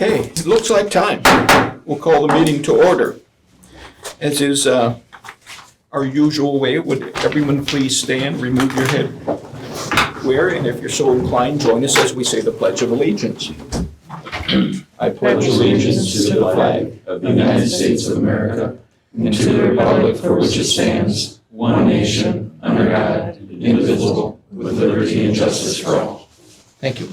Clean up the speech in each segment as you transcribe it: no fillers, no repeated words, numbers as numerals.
Okay, it looks like time. We'll call the meeting to order. As is our usual way, would everyone please stand, remove your headwear, and if you're so inclined, join us as we say the Pledge of Allegiance. I pledge allegiance to the flag of the United States of America and to the republic for which it stands, one nation, under God, indivisible, with liberty and justice for all. Thank you.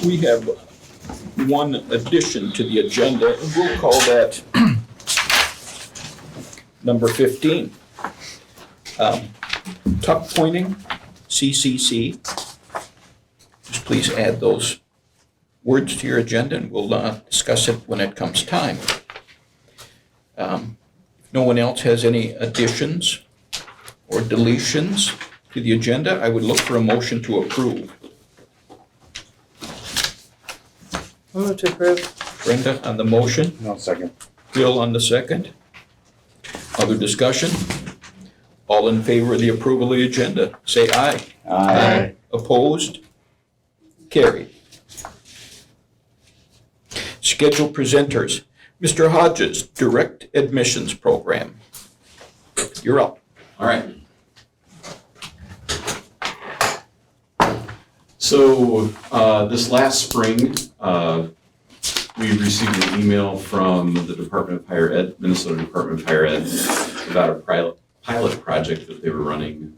We have one addition to the agenda, and we'll call that number 15. Tuck pointing, CCC. Just please add those words to your agenda, and we'll discuss it when it comes time. If no one else has any additions or deletions to the agenda, I would look for a motion to approve. Move to approve. Brenda on the motion, No, second. Bill on the second. Other discussion? All in favor of the approval of the agenda, say aye. Aye. Opposed? Carried. Scheduled presenters. Mr. Hodges, Direct Admissions Program. You're up. All right. So this last spring, we received an email from the Department of Higher Ed, Minnesota Department of Higher Ed, about a pilot project that they were running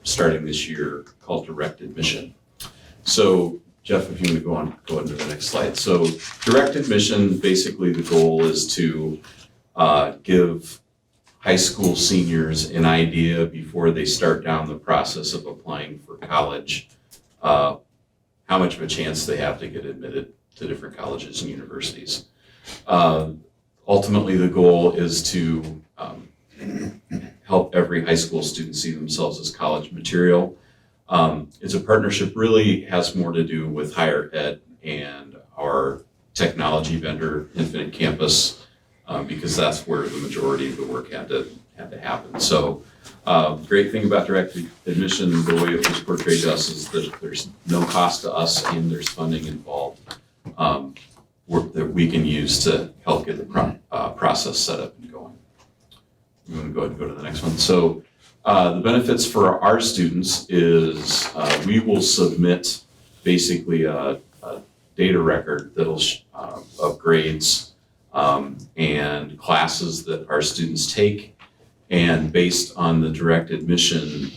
starting this year called Direct Admission. So Jeff, if you want to go into the next slide. So Direct Admission, basically the goal is to give high school seniors an idea before they start down the process of applying for college, how much of a chance they have to get admitted to different colleges and universities. Ultimately, the goal is to help every high school student see themselves as college material. It's a partnership, really has more to do with higher ed and our technology vendor, Infinite Campus, because that's where the majority of the work had to happen. So great thing about Direct Admission, the way it was portrayed to us, is that there's no cost to us and there's funding involved that we can use to help get the process set up and going. I'm going to go ahead and go to the next one. So the benefits for our students is we will submit basically a data record that'll of grades and classes that our students take, and based on the Direct Admission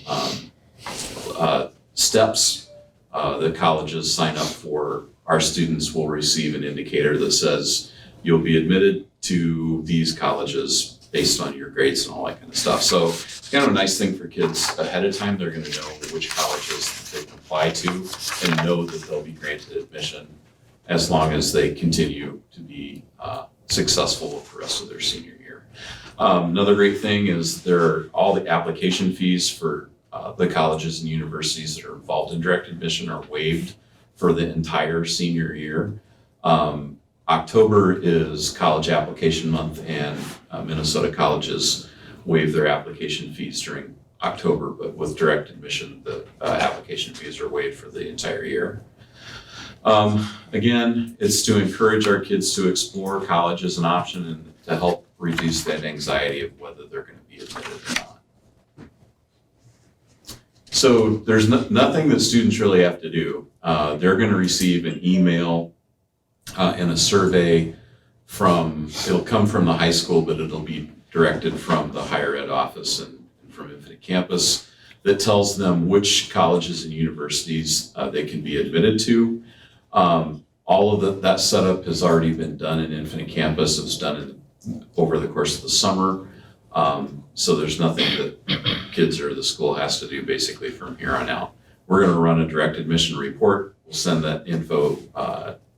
steps that colleges sign up for, our students will receive an indicator that says you'll be admitted to these colleges based on your grades and all that kind of stuff. So it's kind of a nice thing for kids ahead of time. They're going to know which colleges they can apply to and know that they'll be granted admission as long as they continue to be successful with the rest of their senior year. Another great thing is all the application fees for the colleges and universities that are involved in direct admission are waived for the entire senior year. October is college application month, and Minnesota colleges waive their application fees during October, but with direct admission, the application fees are waived for the entire year. Again, it's to encourage our kids to explore college as an option and to help reduce that anxiety of whether they're going to be admitted or not. So there's nothing that students really have to do. They're going to receive an email and a survey it'll come from the high school, but it'll be directed from the higher ed office and from Infinite Campus, that tells them which colleges and universities they can be admitted to. All of that setup has already been done in Infinite Campus. It was done over the course of the summer. So there's nothing that kids or the school has to do basically from here on out. We're going to run a direct admission report. We'll send that info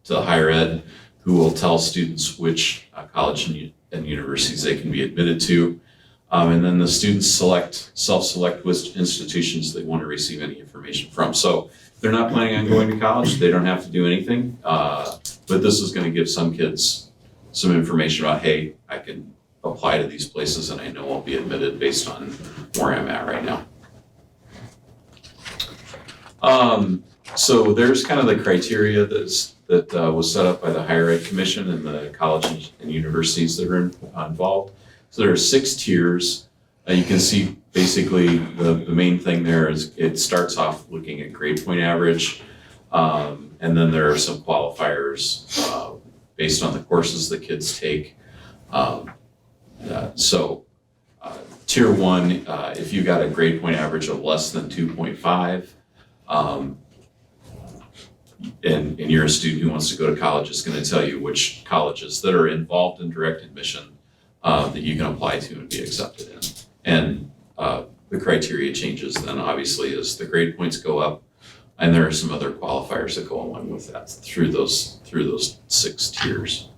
to higher ed, who will tell students which college and universities they can be admitted to. And then the students self-select which institutions they want to receive any information from. So if they're not planning on going to college, they don't have to do anything. But this is going to give some kids some information about, hey, I can apply to these places and I know I'll be admitted based on where I'm at right now. So there's kind of the criteria that was set up by the Higher Ed Commission and the colleges and universities that are involved. So there are 6 tiers. You can see basically the main thing there is it starts off looking at grade point average. And then there are some qualifiers based on the courses the kids take. Tier 1, if you got a grade point average of less than 2.5, and you're a student who wants to go to college, it's going to tell you which colleges that are involved in direct admission that you can apply to and be accepted in. And the criteria changes then obviously as the grade points go up, and there are some other qualifiers that go along with that through those 6 tiers.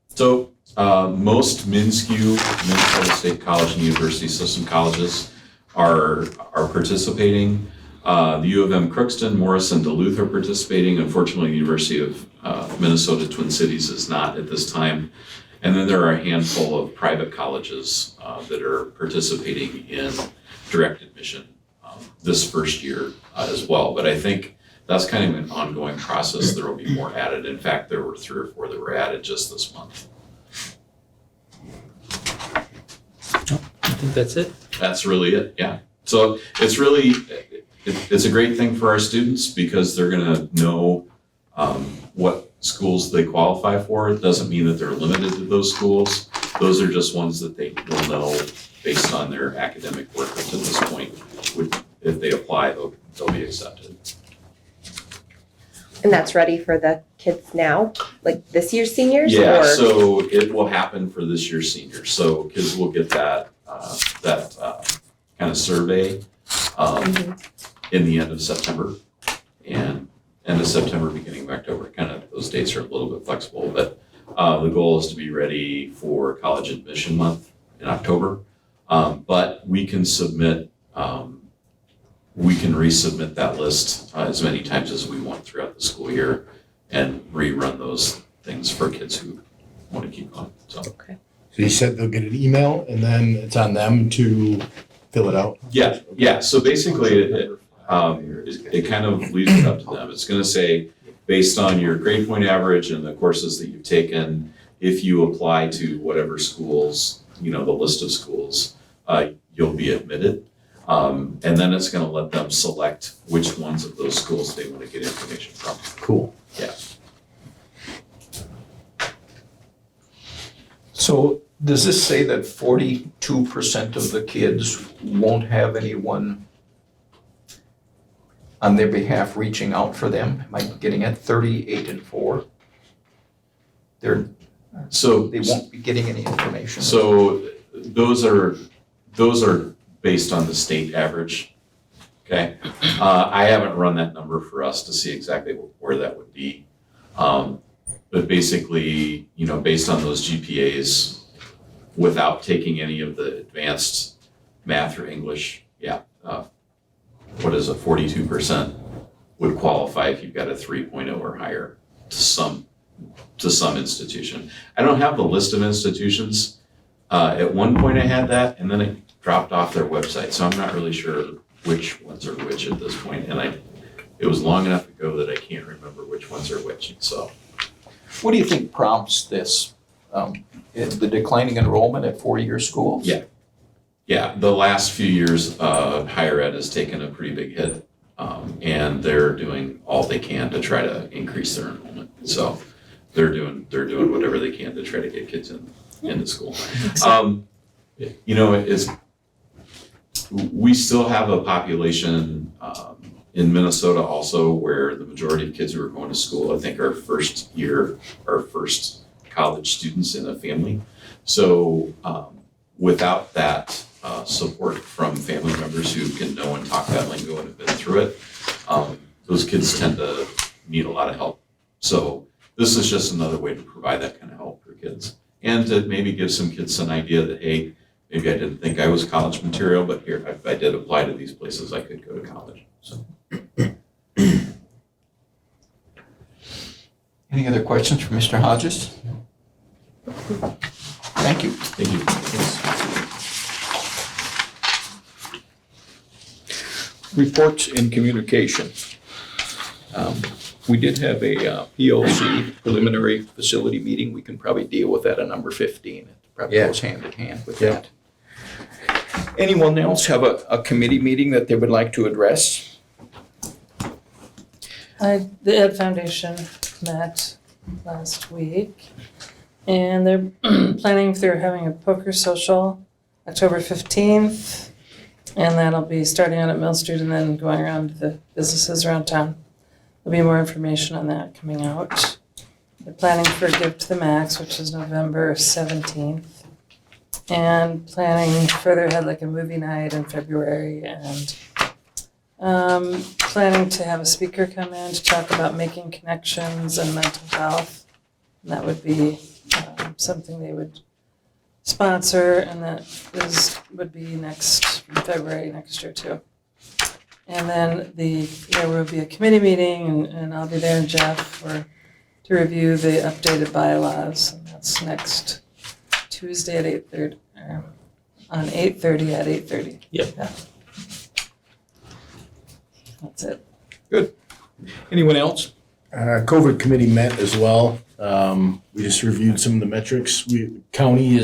So most Minnesota State College and University System colleges are participating. The U of M Crookston, Morrison, Duluth are participating. Unfortunately, the University of Minnesota Twin Cities is not at this time. And then there are a handful of private colleges that are participating in direct admission this first year as well. But I think that's kind of an ongoing process. There will be more added. In fact, there were 3 or 4 that were added just this month. I think that's it. That's really it, yeah. So it's really, it's a great thing for our students because they're gonna know what schools they qualify for. It doesn't mean that they're limited to those schools. Those are just ones that they will know based on their academic work up to this point. If they apply, they'll be accepted. And that's ready for the kids now, like this year's seniors? Yeah, or? so it will happen for this year's seniors. So kids will get that kind of survey in the end of September and end of September, beginning of October. Kind of those dates are a little bit flexible, but the goal is to be ready for college admission month in October. But we can submit, we can resubmit that list as many times as we want throughout the school year and rerun those things for kids who want to keep going. So. Okay. So you said they'll get an email and then it's on them to fill it out? Yeah. So basically, it kind of leaves it up to them. It's going to say, based on your grade point average and the courses that you've taken, if you apply to whatever schools, the list of schools, you'll be admitted. And then it's going to let them select which ones of those schools they want to get information from. Cool. Yeah. So does this say that 42% of the kids won't have anyone on their behalf reaching out for them? Am I getting at 38 and 4? They won't be getting any information. So those are based on the state average. Okay. I haven't run that number for us to see exactly where that would be. But basically, based on those GPAs, without taking any of the advanced math or English, what is it, 42% would qualify if you've got a 3.0 or higher to some institution. I don't have the list of institutions. At one point I had that, and then it dropped off their website, so I'm not really sure which ones are which at this point. And it was long enough ago that I can't remember which ones are which. So. What do you think prompts this? The declining enrollment at 4-year schools? Yeah, the last few years, higher ed has taken a pretty big hit, and they're doing all they can to try to increase their enrollment. So they're doing whatever they can to try to get kids into school. We still have a population in Minnesota also where the majority of kids who are going to school, I think, are first college students in a family. So without that support from family members who can know and talk that lingo and have been through it, those kids tend to need a lot of help. So this is just another way to provide that kind of help for kids and to maybe give some kids an idea that, hey, maybe I didn't think I was college material, but here, if I did apply to these places, I could go to college. So. Any other questions for Mr. Hodges? Thank you. Thank you. Reports and communication. We did have a POC, preliminary facility meeting. We can probably deal with that at number 15. It probably goes hand in hand with Yeah. that. Anyone else have a committee meeting that they would like to address? The Ed Foundation met last week, and they're planning, they're having a poker social October 15th, and that'll be starting out at Mill Street and then going around to the businesses around town. There'll be more information on that coming out. They're planning for a Give to the Max, which is November 17th, and planning further ahead like a movie night in February, and planning to have a speaker come in to talk about making connections and mental health. And that would be something they would sponsor, and that would be next February next year too. And then there will be a committee meeting, and I'll be there and Jeff to review the updated bylaws, and that's next Tuesday at 8:30, or on 8:30 at 8:30. Yep. Yeah. That's it. Good. Anyone else? COVID committee met as well. We just reviewed some of the metrics. County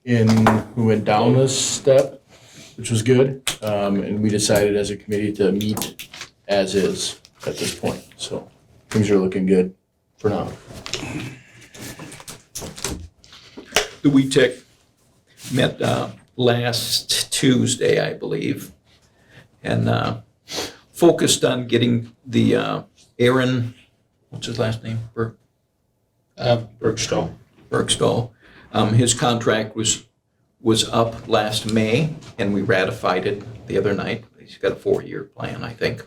we went down a step, which was good. And we decided as a committee to meet as is at this point. So things are looking good for now. The WETEC met last Tuesday, I believe, and focused on getting the Aaron, what's his last name? Bergstall. Bergstall. His contract was up last May, and we ratified it the other night. He's got a 4-year plan, I think.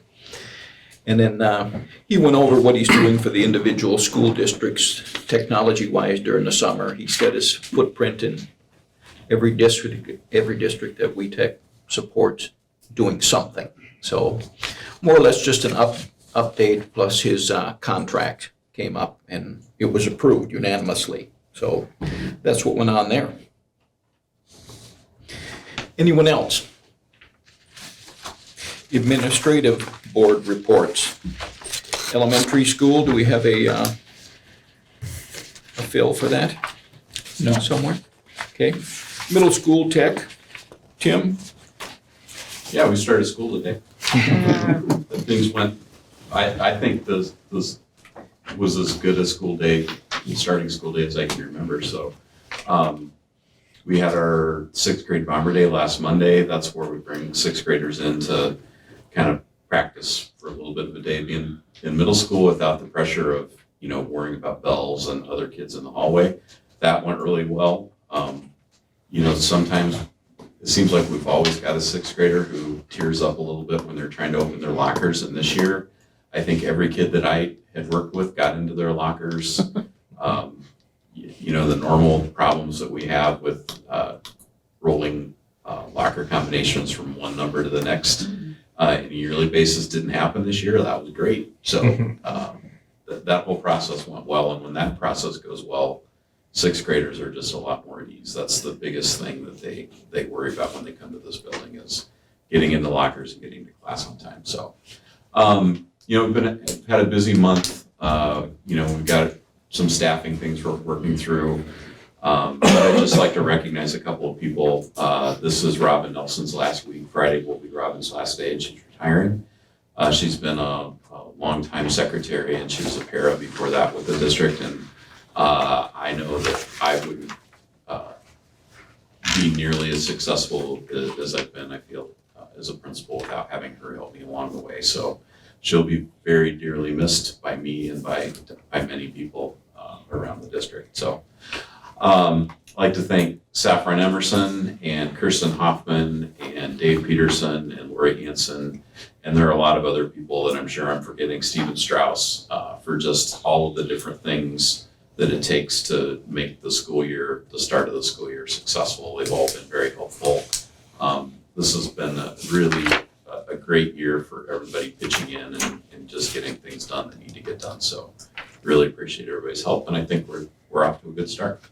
And then he went over what he's doing for the individual school districts, technology-wise during the summer. He's got his footprint in every district that WETEC supports doing something. So more or less just an update, plus his contract came up, and it was approved unanimously. So that's what went on there. Anyone else? Administrative board reports. Elementary school, do we have a fill for that? No. Somewhere? Okay. Middle school tech, Tim? Yeah, we started school today. Things went, I think this was as good a school day, starting school day as I can remember, so. We had our 6th grade Bomber Day last Monday. That's where we bring 6th graders in to kind of practice for a little bit of a day, being in middle school without the pressure of, worrying about bells and other kids in the hallway. That went really well. Sometimes it seems like we've always got a 6th grader who tears up a little bit when they're trying to open their lockers. And this year, I think every kid that I had worked with got into their lockers. The normal problems that we have with rolling locker combinations from one number to the next on a yearly basis didn't happen this year. That was great. So that whole process went well. And when that process goes well, 6th graders are just a lot more at ease. That's the biggest thing that they worry about when they come to this building is getting into lockers and getting to class on time. So, we've had a busy month. We've got some staffing things we're working through. But I'd just like to recognize a couple of people. This is Robin Nelson's last week. Friday will be Robin's last day, and she's retiring. She's been a longtime secretary, and she was a para before that with the district. And I know that I wouldn't be nearly as successful as I've been, I feel, as a principal without having her help me along the way. So she'll be very dearly missed by me and by many people around the district. So I'd like to thank Saffron Emerson and Kirsten Hoffman and Dave Peterson and Lori Hansen. And there are a lot of other people that I'm sure I'm forgetting, Stephen Strauss, for just all of the different things that it takes to make the school year, the start of the school year, successful. They've all been very helpful. This has been a great year for everybody pitching in and just getting things done that need to get done. So really appreciate everybody's help, and I think we're off to a good start.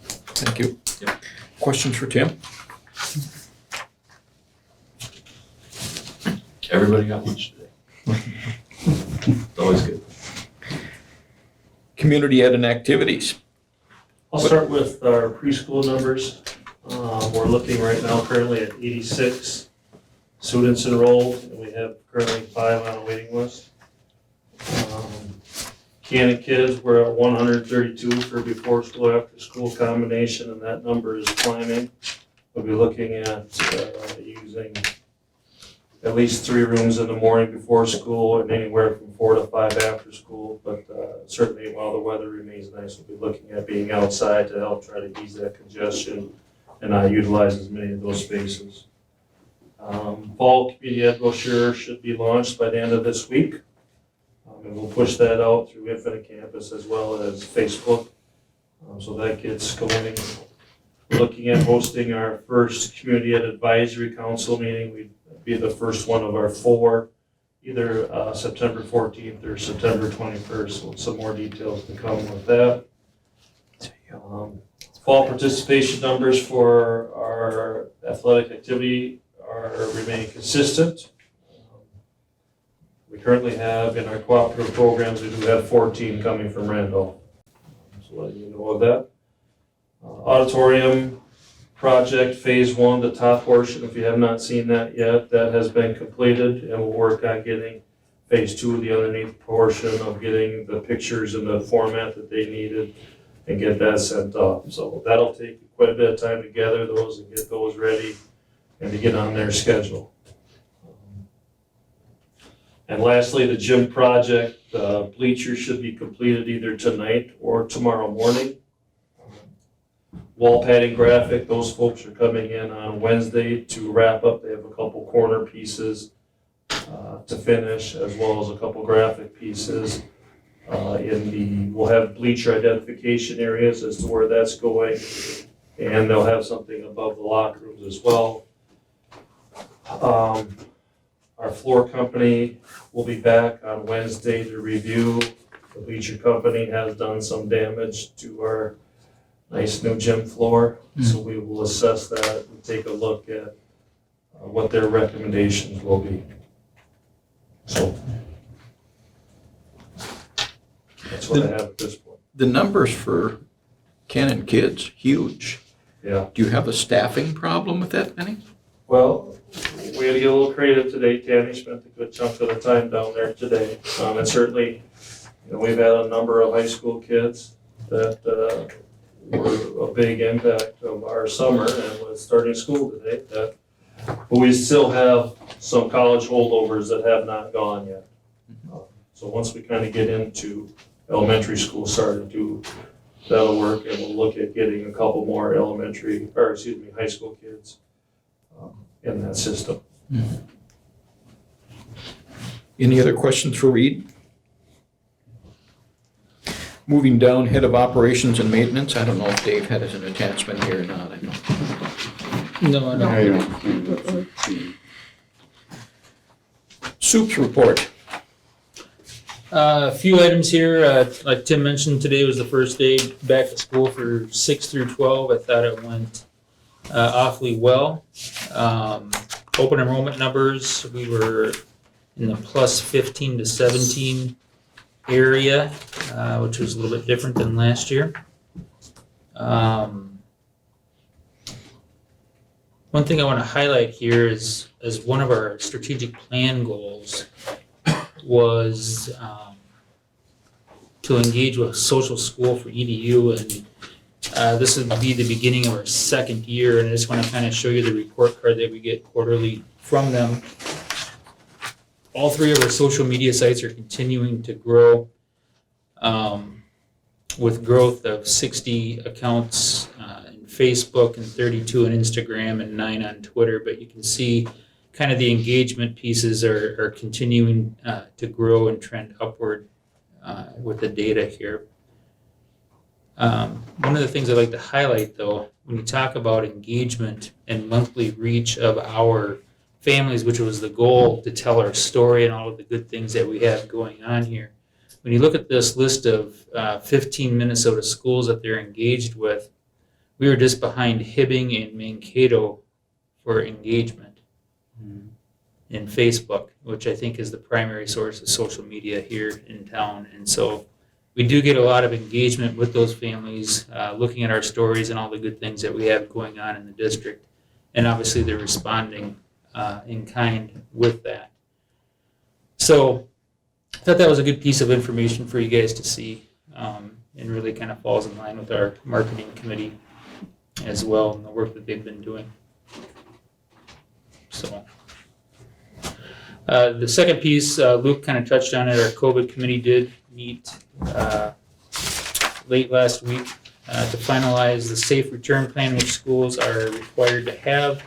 Thank you. Yep. Questions for Tim? Everybody got lunch today. It's always good. Community ed and activities. I'll start with our preschool numbers. We're looking right now currently at 86 students enrolled, and we have currently 5 on a waiting list. Cannon kids, we're at 132 for before school, after school combination, and that number is climbing. We'll be looking at using at least 3 rooms in the morning before school and anywhere from 4 to 5 after school. But certainly while the weather remains nice, we'll be looking at being outside to help try to ease that congestion and not utilize as many of those spaces. Fall community ed brochure should be launched by the end of this week. And we'll push that out through Infinite Campus as well as Facebook. So that gets going. We're looking at hosting our first community ed advisory council meeting. We'd be the first one of our 4, either September 14th or September 21st. So some more details to come with that. Fall participation numbers for our athletic activity are remaining consistent. We currently have in our cooperative programs, we do have 14 coming from Randolph. So letting you know of that. Auditorium project phase 1, the top portion, if you have not seen that yet, that has been completed, and we'll work on getting phase 2, the underneath portion of getting the pictures in the format that they needed and get that sent off. So that'll take quite a bit of time to gather those and get those ready and to get on their schedule. And lastly, the gym project, bleachers should be completed either tonight or tomorrow morning. Wall padding graphic, those folks are coming in on Wednesday to wrap up. They have a couple corner pieces to finish, as well as a couple graphic pieces. We'll have bleacher identification areas as to where that's going, and they'll have something above the locker rooms as well. Our floor company will be back on Wednesday to review. The bleacher company has done some damage to our nice new gym floor, so we will assess that and take a look at what their recommendations will be. So that's what I have at this point. The numbers for Cannon kids, huge. Yeah. Do you have a staffing problem with that many? Well, we had to get a little creative today. Tammy spent a good chunk of the time down there today. And certainly, we've had a number of high school kids that were a big impact of our summer and was starting school today. But we still have some college holdovers that have not gone yet. So once we kind of get into elementary school starting to, that'll work, and we'll look at getting a couple more high school kids in that system. Any other questions for Reed? Moving down, head of operations and maintenance. I don't know if Dave had an attachment here or not. I don't. No, I don't. Soups report. A few items here. Like Tim mentioned, today was the first day back to school for 6 through 12. I thought it went awfully well. Open enrollment numbers, we were in the plus 15 to 17 area, which was a little bit different than last year. One thing I want to highlight here is, as one of our strategic plan goals was to engage with social school for EDU, and this would be the beginning of our second year, and I just want to kind of show you the report card that we get quarterly from them. All 3 of our social media sites are continuing to grow, with growth of 60 accounts in Facebook and 32 on Instagram and 9 on Twitter, but you can see kind of the engagement pieces are continuing to grow and trend upward with the data here. One of the things I'd like to highlight, though, when you talk about engagement and monthly reach of our families, which was the goal to tell our story and all of the good things that we have going on here, when you look at this list of 15 Minnesota schools that they're engaged with, we were just behind Hibbing and Mankato for engagement. and Facebook, which I think is the primary source of social media here in town. And so we do get a lot of engagement with those families, looking at our stories and all the good things that we have going on in the district. And obviously they're responding in kind with that. So I thought that was a good piece of information for you guys to see, and really kind of falls in line with our marketing committee as well and the work that they've been doing. So the second piece, Luke kind of touched on it. Our COVID committee did meet late last week to finalize the safe return plan which schools are required to have.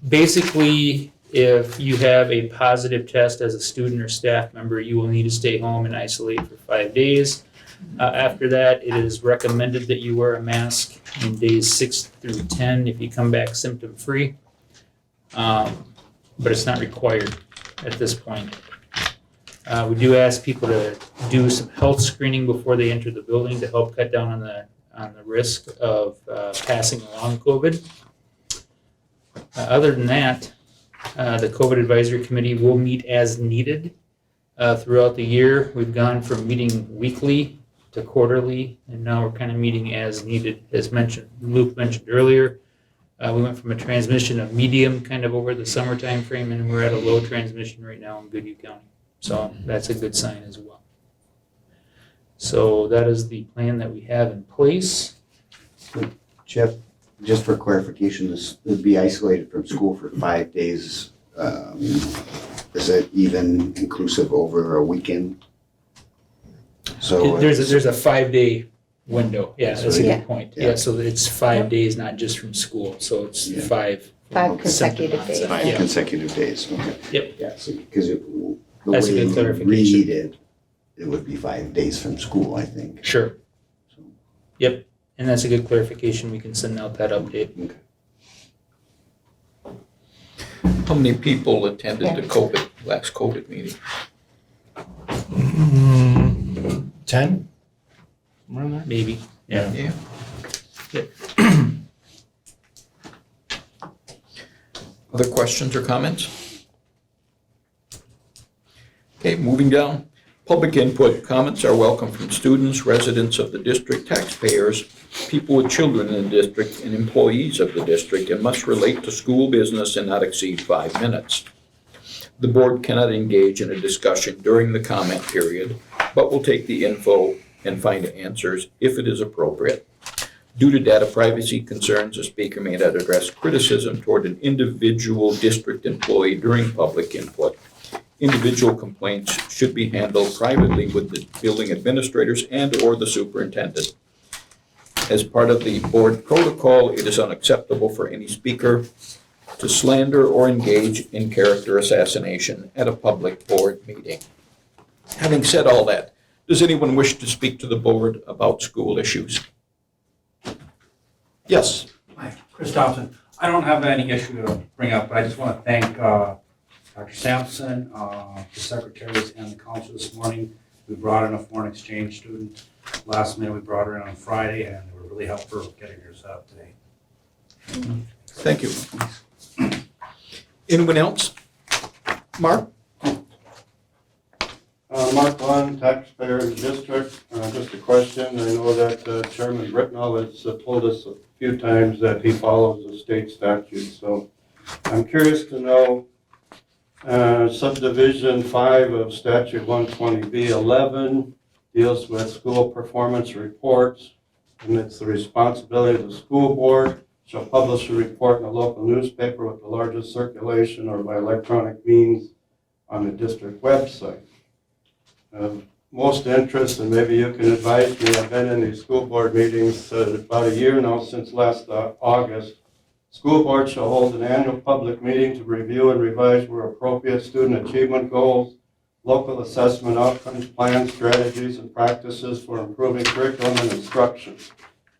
Basically, if you have a positive test as a student or staff member, you will need to stay home and isolate for 5 days. After that, it is recommended that you wear a mask in days 6 through 10 if you come back symptom-free. But it's not required at this point. We do ask people to do some health screening before they enter the building to help cut down on the risk of passing along COVID. Other than that, the COVID Advisory Committee will meet as needed throughout the year. We've gone from meeting weekly to quarterly, and now we're kind of meeting as needed, as Luke mentioned earlier. We went from a transmission of medium kind of over the summer time frame, and we're at a low transmission right now in Goodhue County. So that's a good sign as well. So that is the plan that we have in place. Jeff, just for clarification, this would be isolated from school for 5 days. Is it even inclusive over a weekend? So There's a 5-day window. Yeah, that's a Yeah. good point. Yeah. Yeah, so it's 5 days, not just from school. So it's Yeah. 5. 5 consecutive days. Symptom five Yeah. consecutive days, okay. Yep. Yeah, so, because the That's a way good you clarification. read it, it would be 5 days from school, I think. Sure. So, Yep. And that's a good clarification. We can send out that update. okay. How many people attended the last COVID meeting? 10? Somewhere in there? Maybe. Yeah. Yeah. Yep. Other questions or comments? Okay, moving down. Public input. Comments are welcome from students, residents of the district, taxpayers, people with children in the district, and employees of the district, and must relate to school business and not exceed 5 minutes. The board cannot engage in a discussion during the comment period, but will take the info and find answers if it is appropriate. Due to data privacy concerns, the speaker may not address criticism toward an individual district employee during public input. Individual complaints should be handled privately with the building administrators and/or the superintendent. As part of the board protocol, it is unacceptable for any speaker to slander or engage in character assassination at a public board meeting. Having said all that, does anyone wish to speak to the board about school issues? Yes. Hi, Chris Thompson. I don't have any issue to bring up, but I just want to thank Dr. Sampson, the secretaries, and the council this morning. We brought in a foreign exchange student. Last minute, we brought her in on Friday, and they were really helpful getting her set up today. Thank you. Anyone else? Mark? Mark Lund, taxpayer in the district. Just a question. I know that Chairman Britnell has told us a few times that he follows the state statute. So I'm curious to know, Subdivision 5 of Statute 120B11 deals with school performance reports, and it's the responsibility of the school board shall publish a report in a local newspaper with the largest circulation or by electronic means on the district website. Most interest, and maybe you can advise me, I've been in these school board meetings about a year now, since last August. School board shall hold an annual public meeting to review and revise where appropriate student achievement goals, local assessment outcomes, plans, strategies, and practices for improving curriculum and instruction,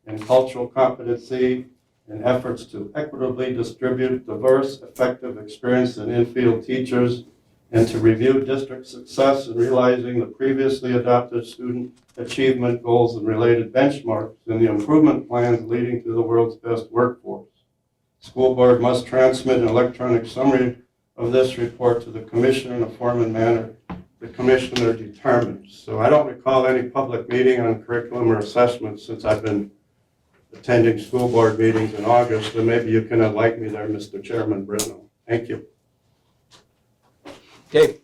and cultural competency, and efforts to equitably distribute diverse, effective, experienced, and in-field teachers, and to review district success in realizing the previously adopted student achievement goals and related benchmarks and the improvement plans leading to the world's best workforce. School board must transmit an electronic summary of this report to the commissioner in a form and manner the commissioner determines. So I don't recall any public meeting on curriculum or assessment since I've been attending school board meetings in August, and maybe you can enlighten me there, Mr. Chairman Britnell. Thank you. Okay.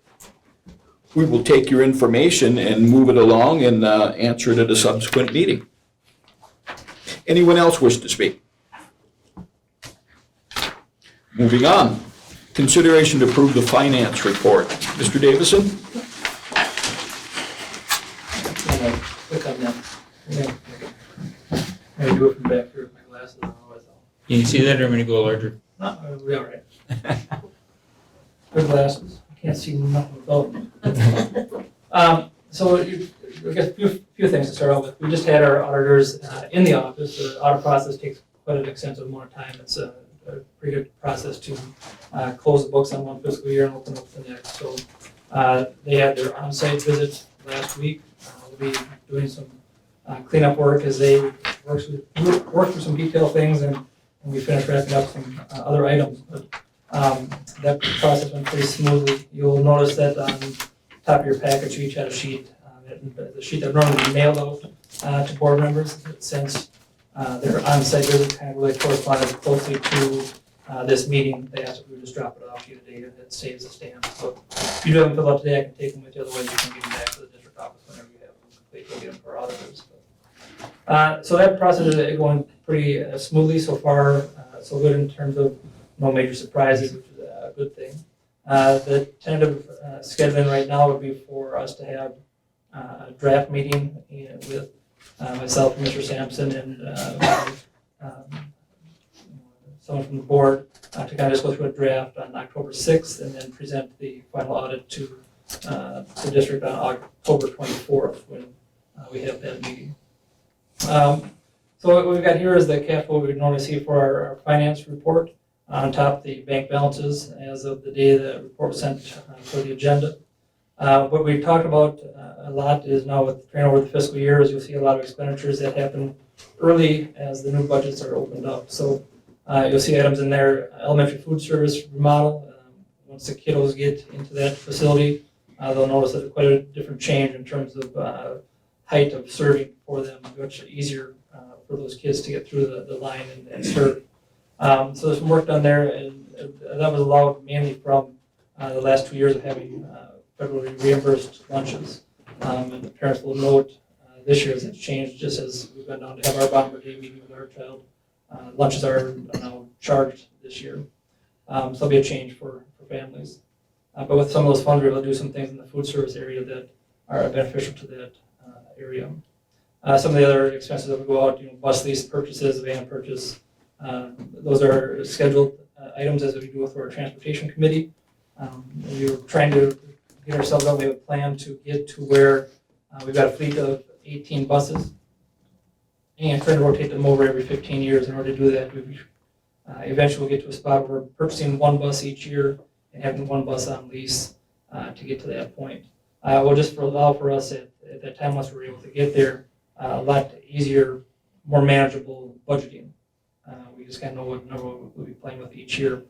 We will take your information and move it along and answer it at a subsequent meeting. Anyone else wish to speak? Moving on. Consideration to approve the finance report. Mr. Davison? Click on that. I do it from back here with my glasses on, otherwise Can you see that, or am I gonna go larger? I'll be all right. Good glasses, I can't see nothing without them. So I guess a few things to start out with. We just had our auditors in the office. The audit process takes quite an extensive amount of time. It's a pretty good process to close the books on one fiscal year and open up the next. So they had their on-site visit last week. We'll be doing some cleanup work as they work through some detailed things, and we finish wrapping up some other items. But that process went pretty smoothly. You'll notice that on top of your package, you each had a sheet. The sheet that normally mailed out to board members, since their on-site visit kind of really corresponded closely to this meeting. They asked if we would just drop it off to you today, and it saves a stamp. So if you do have them filled out today, I can take them with you. Otherwise, you can give them back to the district office whenever you have them complete. We'll get them for our auditors. So that process is going pretty smoothly so far. So good in terms of no major surprises, which is a good thing. The tentative scheduling right now would be for us to have a draft meeting with myself, Mr. Sampson, and someone from the board to kind of just go through a draft on October 6th and then present the final audit to the district on October 24th when we have that meeting. So what we've got here is the cash flow we would normally see for our finance report. On top, the bank balances as of the day the report was sent for the agenda. What we've talked about a lot is now with turning over the fiscal year is you'll see a lot of expenditures that happen early as the new budgets are opened up. So you'll see items in there, elementary food service remodel. Once the kiddos get into that facility, they'll notice that there's quite a different change in terms of height of serving for them, much easier for those kids to get through the line and serve. So there's some work done there, and that was allowed mainly from the last 2 years of having federally reimbursed lunches. And the parents will note this year has changed just as we've been down to have our Bomber Day meeting with our child. Lunches are now charged this year. So there'll be a change for families. But with some of those funds, we're able to do some things in the food service area that are beneficial to that area. Some of the other expenses that would go out, bus lease purchases, van purchase, those are scheduled items as we do with our transportation committee. We were trying to get ourselves out. We have a plan to get to where we've got a fleet of 18 buses and trying to rotate them over every 15 years. In order to do that, we eventually will get to a spot where we're purchasing one bus each year and having one bus on lease to get to that point. Will just allow for us at that time, once we're able to get there, a lot easier, more manageable budgeting. We just kind of know what number we'll be playing with each year.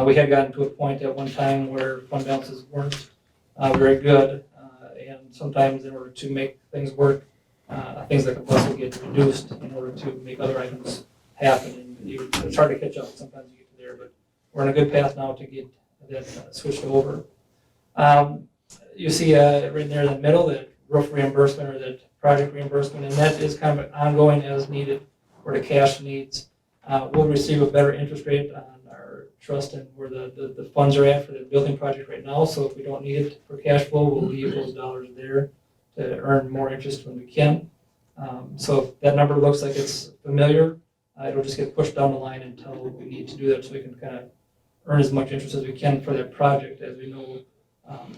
We had gotten to a point at one time where fund balances weren't very good, and sometimes in order to make things work, things like a bus will get reduced in order to make other items happen. And it's hard to catch up. Sometimes you get to there, but we're on a good path now to get that switched over. You see right there in the middle that roof reimbursement or that project reimbursement, and that is kind of ongoing as needed for the cash needs. We'll receive a better interest rate on our trust and where the funds are at for the building project right now. So if we don't need it for cash flow, we'll leave those dollars there to earn more interest when we can. So if that number looks like it's familiar, it'll just get pushed down the line until we need to do that so we can kind of earn as much interest as we can for that project. As we know,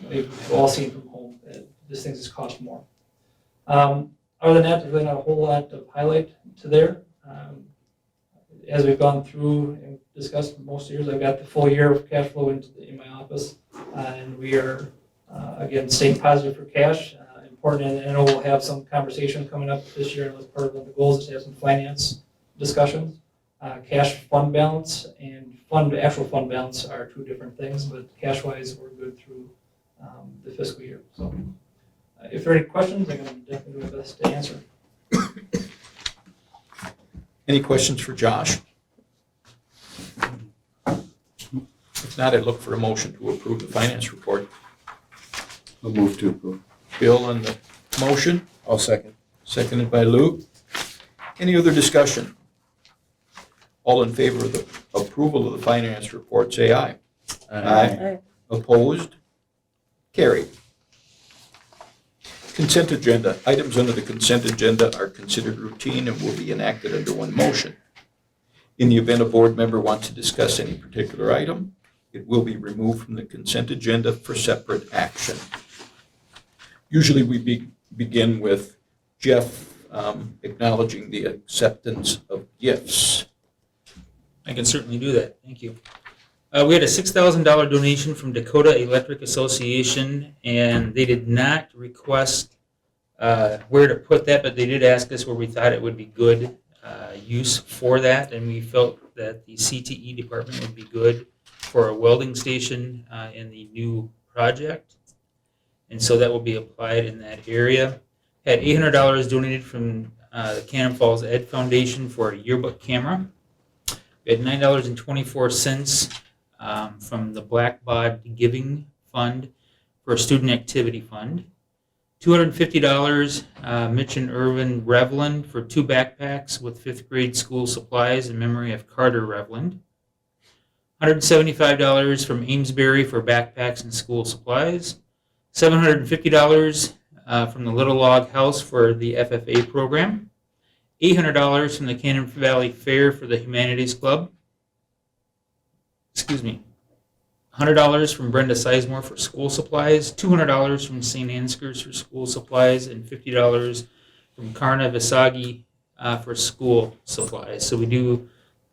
we've all seen from home that this thing just cost more. Other than that, there's really not a whole lot of highlight to there. As we've gone through and discussed most years, I've got the full year of cash flow in my office, and we are, again, staying positive for cash. Important, and I know we'll have some conversation coming up this year, and as part of the goals is to have some finance discussions. cash fund balance and actual fund balance are two different things, but cash-wise, we're good through the fiscal year. So if there are any questions, I'm going to definitely do my best to answer. Any questions for Josh? If not, I'd look for a motion to approve the finance report. I'll move to approve. Bill on the motion, I'll second. seconded by Luke. Any other discussion? All in favor of the approval of the finance report, say aye. Aye. Opposed? Carried. Consent agenda. Items under the consent agenda are considered routine and will be enacted under one motion. In the event a board member wants to discuss any particular item, it will be removed from the consent agenda for separate action. Usually we begin with Jeff acknowledging the acceptance of gifts. I can certainly do that. Thank you. We had a $6,000 donation from Dakota Electric Association, and they did not request where to put that, but they did ask us where we thought it would be good use for that, and we felt that the CTE department would be good for a welding station in the new project, and so that will be applied in that area. Had $800 donated from the Cannon Falls Ed Foundation for a yearbook camera. We had $9.24 from the Blackbaud Giving Fund for a student activity fund. $250, Mitch and Irvin Revland for 2 backpacks with 5th grade school supplies in memory of Carter Revland. $175 from Amesbury for backpacks and school supplies. $750 from the Little Log House for the FFA program. $800 from the Cannon Valley Fair for the Humanities Club. $100 from Brenda Sizemore for school supplies, $200 from St. Ansgar's for school supplies, and $50 from Karna Visagi for school supplies. So we do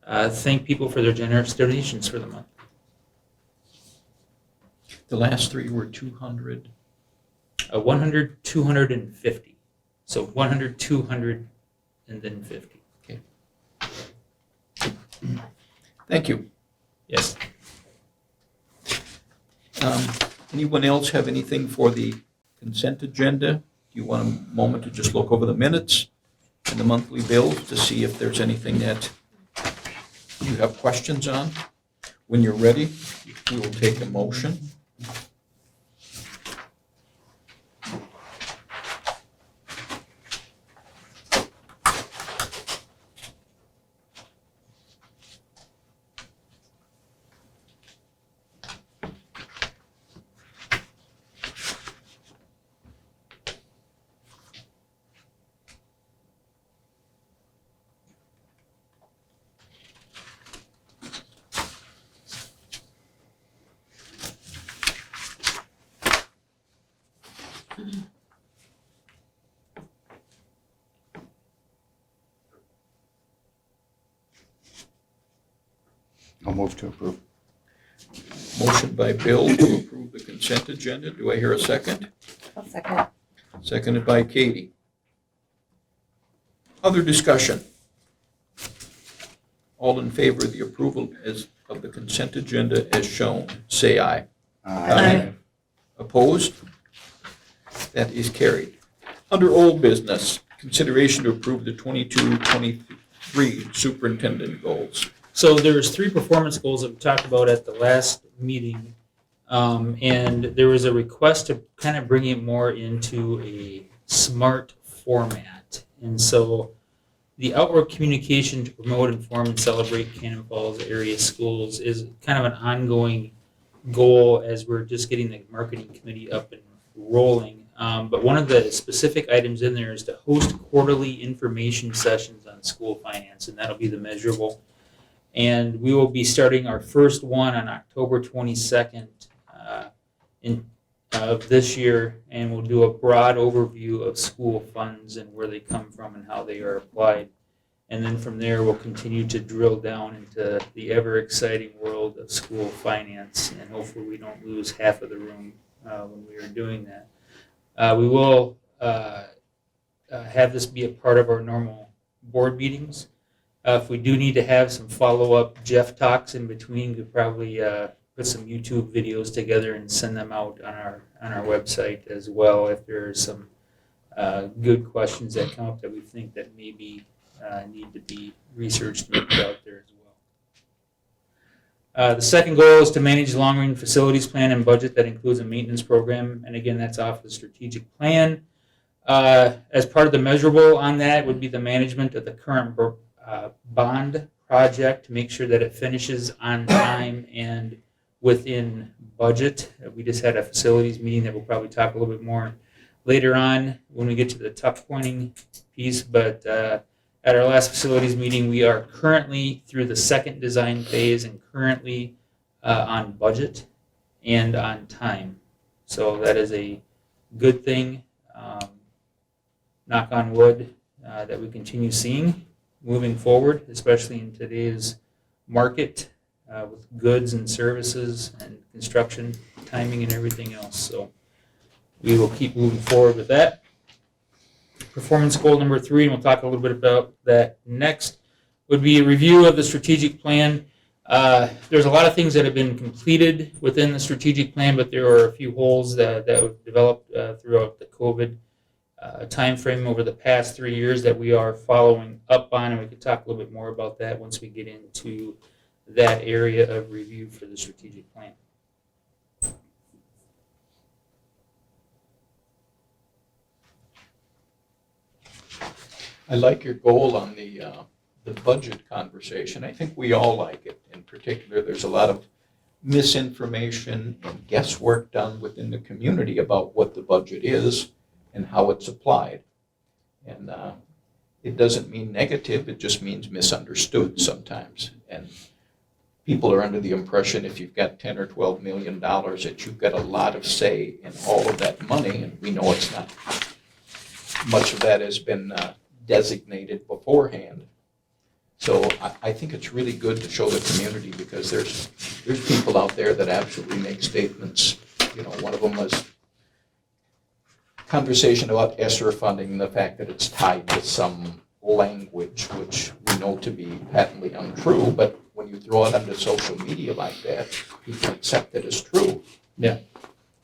thank people for their generous donations for the month. The last three were 200. 100, 250. So 100, 200, and then 50. Okay. Thank you. Yes. Anyone else have anything for the consent agenda? Do you want a moment to just look over the minutes and the monthly bills to see if there's anything that you have questions on? When you're ready, we will take a motion. I'll move to approve. Motion by Bill to approve the consent agenda. Do I hear a second? I'll second. Seconded by Katie. Other discussion? All in favor of the approval of the consent agenda as shown, say aye. Aye. Opposed? That is carried. Under old business, consideration to approve the 22-23 superintendent goals. So there's 3 performance goals that we talked about at the last meeting. And there was a request to kind of bring it more into a SMART format. And so the outward communication to promote, inform, and celebrate Cannon Falls area schools is kind of an ongoing goal as we're just getting the marketing committee up and rolling. But one of the specific items in there is to host quarterly information sessions on school finance, and that'll be the measurable. And we will be starting our first one on October 22nd of this year, and we'll do a broad overview of school funds and where they come from and how they are applied. And then from there, we'll continue to drill down into the ever-exciting world of school finance, and hopefully we don't lose half of the room when we are doing that. We will have this be a part of our normal board meetings. If we do need to have some follow-up Jeff talks in between, we could probably put some YouTube videos together and send them out on our website as well if there are some good questions that come up that we think that maybe need to be researched and put out there as well. The second goal is to manage the long-range facilities plan and budget that includes a maintenance program, and again, that's off the strategic plan. As part of the measurable on that would be the management of the current bond project to make sure that it finishes on time and within budget. We just had a facilities meeting that we'll probably talk a little bit more later on when we get to the tuck pointing piece, but at our last facilities meeting, we are currently through the second design phase and currently on budget and on time. So that is a good thing. Knock on wood that we continue seeing moving forward, especially in today's market with goods and services and construction timing and everything else. So we will keep moving forward with that. Performance goal number 3, and we'll talk a little bit about that next, would be a review of the strategic plan. There's a lot of things that have been completed within the strategic plan, but there are a few holes that have developed throughout the COVID timeframe over the past 3 years that we are following up on, and we can talk a little bit more about that once we get into that area of review for the strategic plan. I like your goal on the budget conversation. I think we all like it. In particular, there's a lot of misinformation and guesswork done within the community about what the budget is and how it's applied. And it doesn't mean negative, it just means misunderstood sometimes. And people are under the impression if you've got $10 or $12 million that you've got a lot of say in all of that money, and we know it's not. Much of that has been designated beforehand. So I think it's really good to show the community because there's people out there that absolutely make statements. You know, one of them was conversation about ESSER funding and the fact that it's tied to some language which we know to be patently untrue, but when you throw it onto social media like that, people accept it as true. Yeah.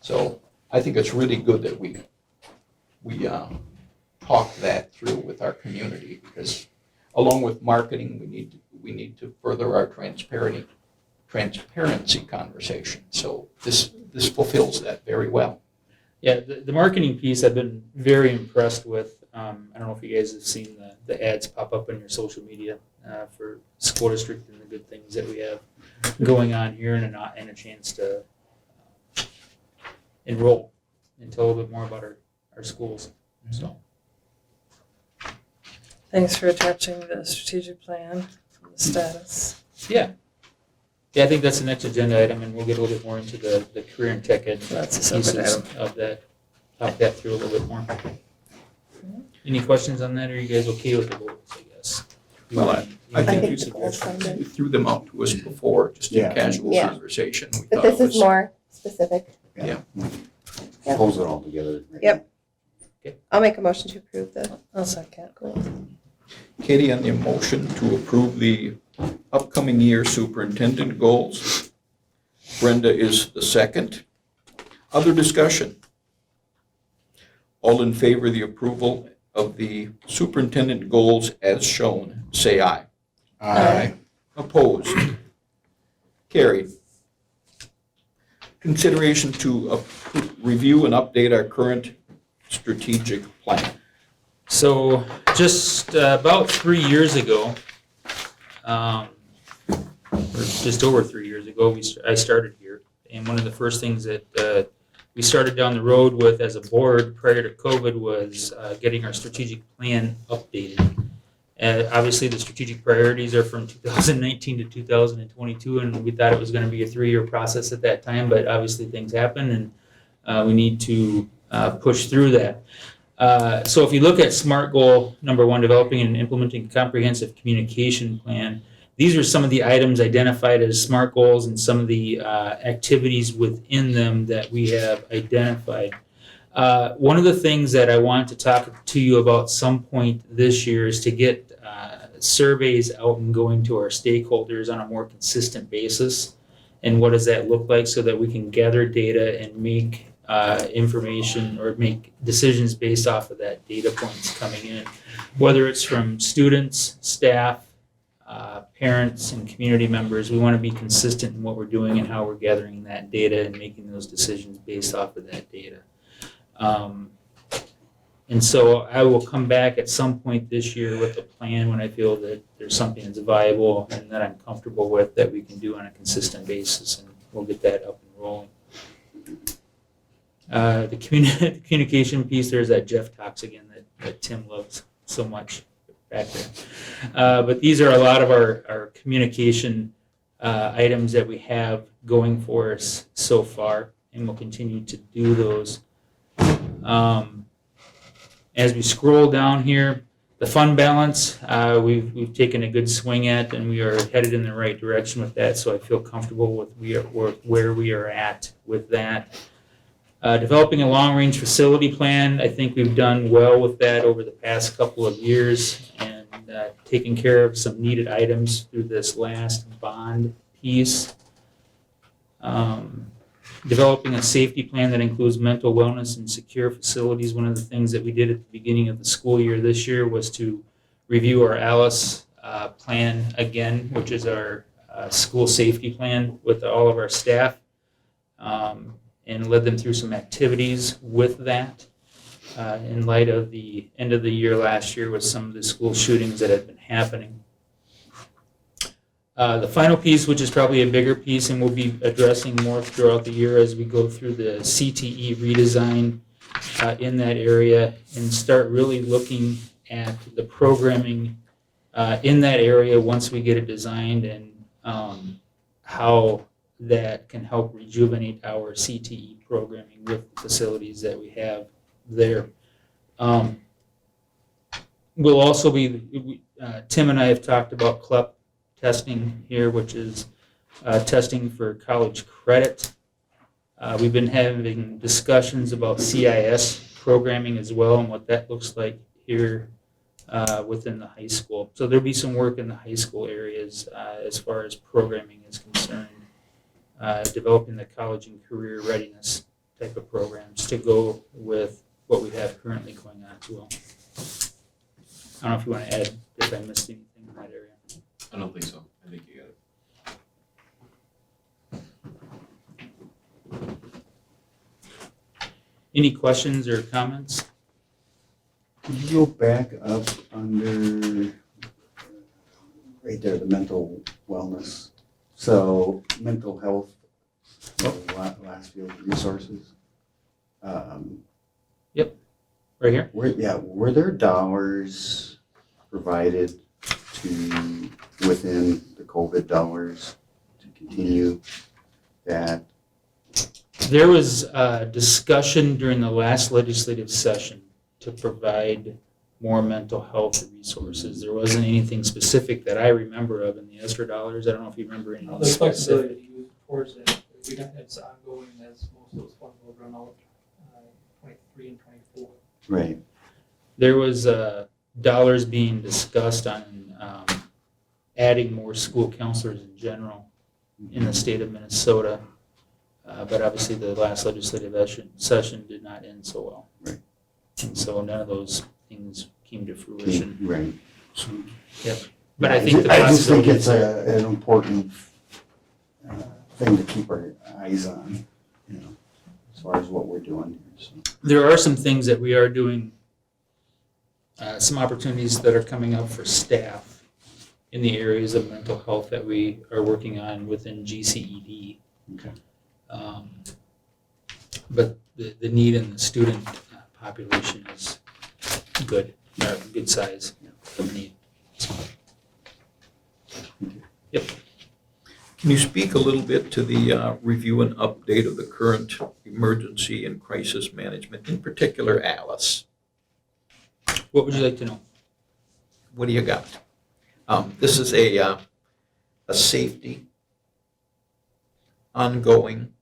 So I think it's really good that we talk that through with our community because along with marketing, we need to further our transparency conversation. So this fulfills that very well. Yeah, the marketing piece I've been very impressed with. I don't know if you guys have seen the ads pop up on your social media for school district and the good things that we have going on here and a chance to enroll and tell a little bit more about our schools. So. Thanks for attaching the strategic plan, the status. Yeah, I think that's the next agenda item, and we'll get a little bit more into the career and tech ed That's a separate pieces item. of that. Talk that through a little bit more. Any questions on that, or are you guys okay with the goals, I guess? Well, I think think you the goals sound good. you threw them out to us before, just in Yeah. casual Yeah. conversation. We But thought this it is was- more specific. Yeah. Yeah. Pulls it all together. right? Yep. I'll make a motion to approve the I'll second. goals. Katie, on the motion to approve the upcoming year superintendent goals. Brenda is the second. Other discussion? All in favor of the approval of the superintendent goals as shown, say aye. Aye. Opposed? Carried. Consideration to review and update our current strategic plan. So just about 3 years ago, or just over 3 years ago, I started here. And one of the first things that we started down the road with as a board prior to COVID was getting our strategic plan updated. Obviously, the strategic priorities are from 2019 to 2022, and we thought it was going to be a 3-year process at that time, but obviously things happen, and we need to push through that. So if you look at SMART goal number 1, developing and implementing a comprehensive communication plan, these are some of the items identified as SMART goals and some of the activities within them that we have identified. One of the things that I want to talk to you about some point this year is to get surveys out and going to our stakeholders on a more consistent basis. And what does that look like so that we can gather data and make information or make decisions based off of that data points coming in, whether it's from students, staff, parents, and community members. We want to be consistent in what we're doing and how we're gathering that data and making those decisions based off of that data. And so I will come back at some point this year with a plan when I feel that there's something that's viable and that I'm comfortable with that we can do on a consistent basis, and we'll get that up and rolling. The communication piece, there's that Jeff talks again that Tim loves so much back there. But these are a lot of our communication items that we have going for us so far, and we'll continue to do those. As we scroll down here, the fund balance, we've taken a good swing at, and we are headed in the right direction with that, so I feel comfortable with where we are at with that. Developing a long-range facility plan, I think we've done well with that over the past couple of years, and taking care of some needed items through this last bond piece. Developing a safety plan that includes mental wellness and secure facilities. One of the things that we did at the beginning of the school year this year was to review our ALICE plan again, which is our school safety plan with all of our staff, and led them through some activities with that in light of the end of the year last year with some of the school shootings that had been happening. The final piece, which is probably a bigger piece and we'll be addressing more throughout the year as we go through the CTE redesign in that area and start really looking at the programming in that area once we get it designed, and how that can help rejuvenate our CTE programming with the facilities that we have there. We'll also be, Tim and I have talked about CLEP testing here, which is testing for college credit. We've been having discussions about CIS programming as well and what that looks like here within the high school. So there'll be some work in the high school areas as far as programming is concerned, developing the college and career readiness type of programs to go with what we have currently going on as well. I don't know if you want to add if I missed anything in that area. I don't think so. I think you got it. Any questions or comments? Could you go back up under, right there, the mental wellness? So mental health, last field resources. Right here? Were there dollars provided to, within the COVID dollars, to continue that? There was discussion during the last legislative session to provide more mental health resources. There wasn't anything specific that I remember of in the ESSER dollars. I don't know if you remember anything There's flexibility specific. to use towards that. We don't, it's ongoing as most of those funds will run out 23 and 24. Right. There was dollars being discussed on adding more school counselors in general in the state of Minnesota. But obviously the last legislative session did not end so well. Right. And so none of those things came to fruition. Right. But I think the I just think possibility it's an important thing to keep our eyes on, as far as what we're doing here. So. There are some things that we are doing, some opportunities that are coming up for staff in the areas of mental health that we are working on within GCED. Okay. But the need in the student population is good, or good size of need. Yep. Can you speak a little bit to the review and update of the current emergency and crisis management, in particular ALICE? What would you like to know? What do you got? This is a safety ongoing.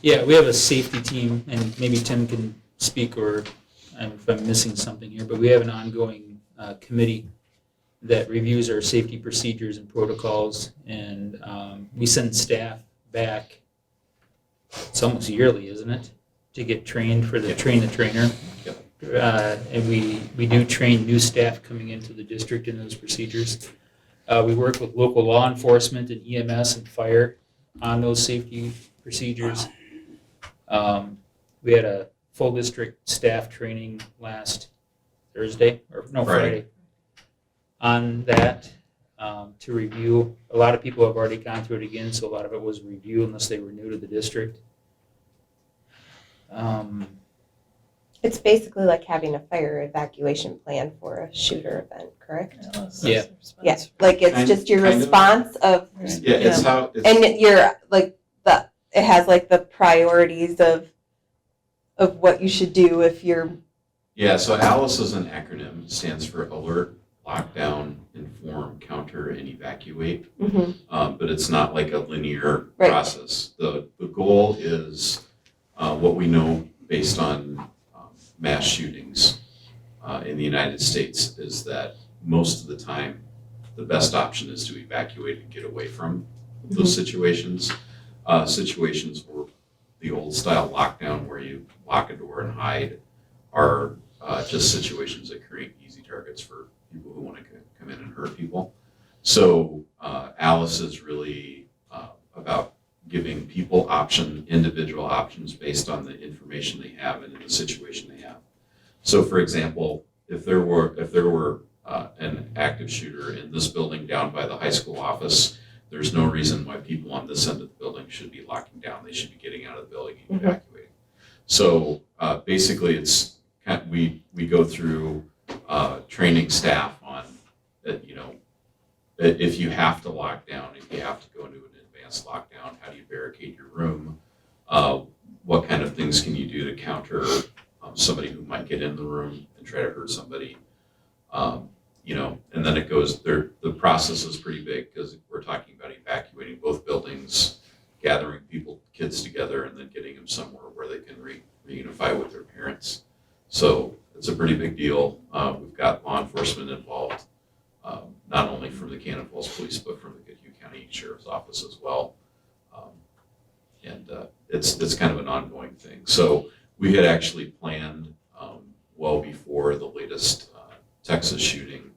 Yeah, we have a safety team, and maybe Tim can speak, or if I'm missing something here, but we have an ongoing committee that reviews our safety procedures and protocols, and we send staff back, it's almost yearly, isn't it? To get trained for the train the trainer. And we do train new staff coming into the district in those procedures. We work with local law enforcement and EMS and fire on those safety procedures. We had a full district staff training last Friday on that to review. A lot of people have already gone through it again, so a lot of it was review unless they were new to the district. It's basically like having a fire evacuation plan for a shooter event, correct? Yeah. Yes, like it's just your Kind of. response of, Yeah, it's how, it's. and you're like it has like the priorities of what you should do if you're. Yeah, so ALICE is an acronym, it stands for Alert, Lockdown, Inform, Counter, and Evacuate. But it's not like a linear Right. process. The goal is what we know based on mass shootings in the United States is that most of the time, the best option is to evacuate and get away from those situations. Situations where the old style lockdown where you lock a door and hide are just situations that create easy targets for people who want to come in and hurt people. So ALICE is really about giving people individual options based on the information they have and in the situation they have. So for example, if there were an active shooter in this building down by the high school office, there's no reason why people on this end of the building should be locking down. They should be getting out of the building and evacuating. So basically it's we go through training staff on if you have to lock down, if you have to go into an advanced lockdown, how do you barricade your room? What kind of things can you do to counter somebody who might get in the room and try to hurt somebody? And then it goes there. The process is pretty big because we're talking about evacuating both buildings, gathering kids together, and then getting them somewhere where they can reunify with their parents. So it's a pretty big deal. We've got law enforcement involved, not only from the Cannon Falls Police, but from the Goodhue County Sheriff's Office as well. It's kind of an ongoing thing. So we had actually planned well before the latest Texas shooting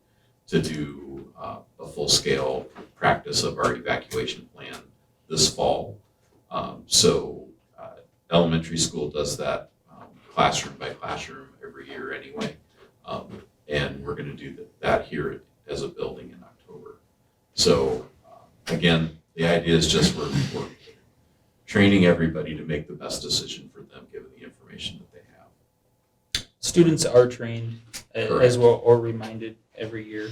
to do a full-scale practice of our evacuation plan this fall. So elementary school does that classroom by classroom every year anyway. And we're going to do that here as a building in October. So again, the idea is just we're training everybody to make the best decision for them given the information that they have. Students are trained as well or reminded every year.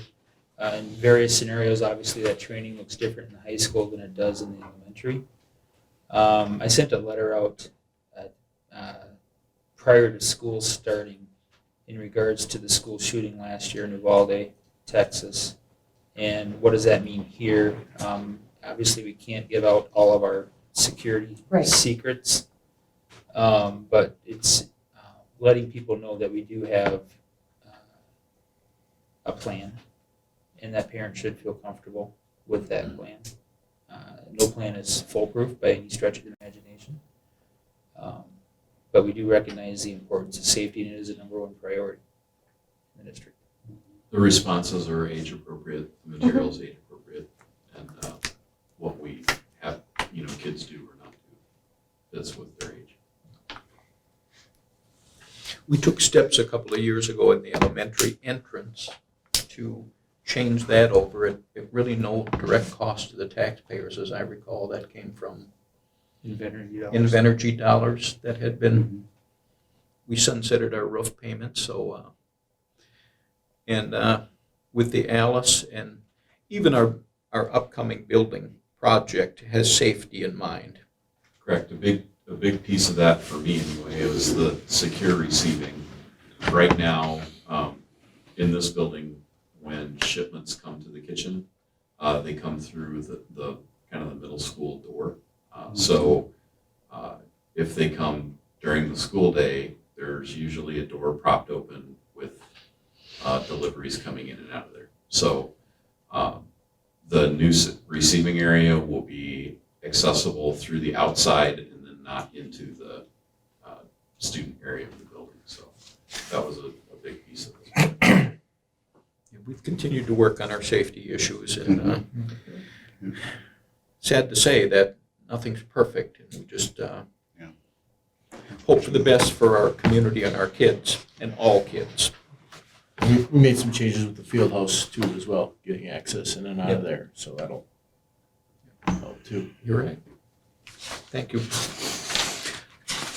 In various scenarios, obviously that training looks different in high school than it does in the elementary. I sent a letter out prior to school starting in regards to the school shooting last year in Uvalde, Texas. And what does that mean here? Obviously, we can't give out all of our security secrets, but it's letting people know that we do have a plan and that parents should feel comfortable with that plan. No plan is foolproof by any stretch of the imagination, but we do recognize the importance of safety, and it is a number one priority in the district. The responses are age appropriate, the materials age appropriate, and what we have kids do or not do fits with their age. We took steps a couple of years ago in the elementary entrance to change that over. It really no direct cost to the taxpayers, as I recall. That came from Invenergy dollars that had been, we sunsetted our roof payments, so, with the ALICE and even our upcoming building project has safety in mind. Correct. A big piece of that for me anyway is the secure receiving. Right now, in this building, when shipments come to the kitchen, they come through the kind of the middle school door. So if they come during the school day, there's usually a door propped open with deliveries coming in and out of there. So The new receiving area will be accessible through the outside and then not into the student area of the building. So that was a big piece of this. We've continued to work on our safety issues, and sad to say that nothing's perfect, and we just hope for the best for our community and our kids, and all kids. We made some changes with the field house too as well, getting access in and out of there, so that'll help too. You're right. Thank you.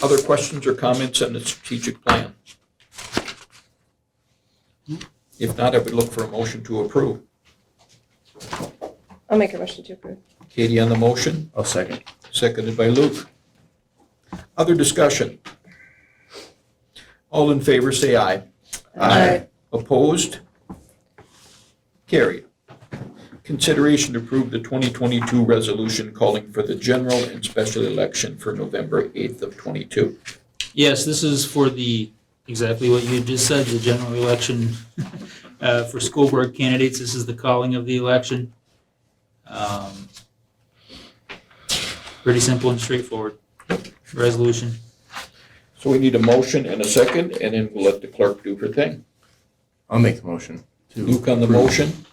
Other questions or comments on the strategic plan? If not, I would look for a motion to approve. I'll make a motion to approve. Katie on the motion, I'll second. seconded by Luke. Other discussion? All in favor, say aye. Aye. Opposed? Carried. Consideration to approve the 2022 resolution calling for the general and special election for November 8th of '22. Yes, this is for exactly what you just said, the general election for school board candidates. This is the calling of the election. Pretty simple and straightforward resolution. So we need a motion and a second, and then we'll let the clerk do her thing. I'll make the motion. to Luke on the approve. motion,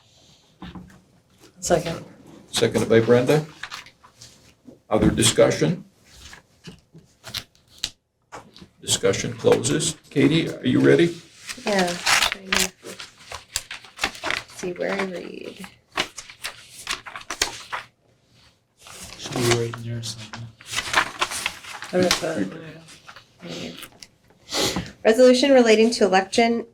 Second. seconded by Brenda. Other discussion? Discussion closes. Katie, are you ready? Yeah, trying to see where I read. Should be right in there somewhere. I read that. Resolution relating to election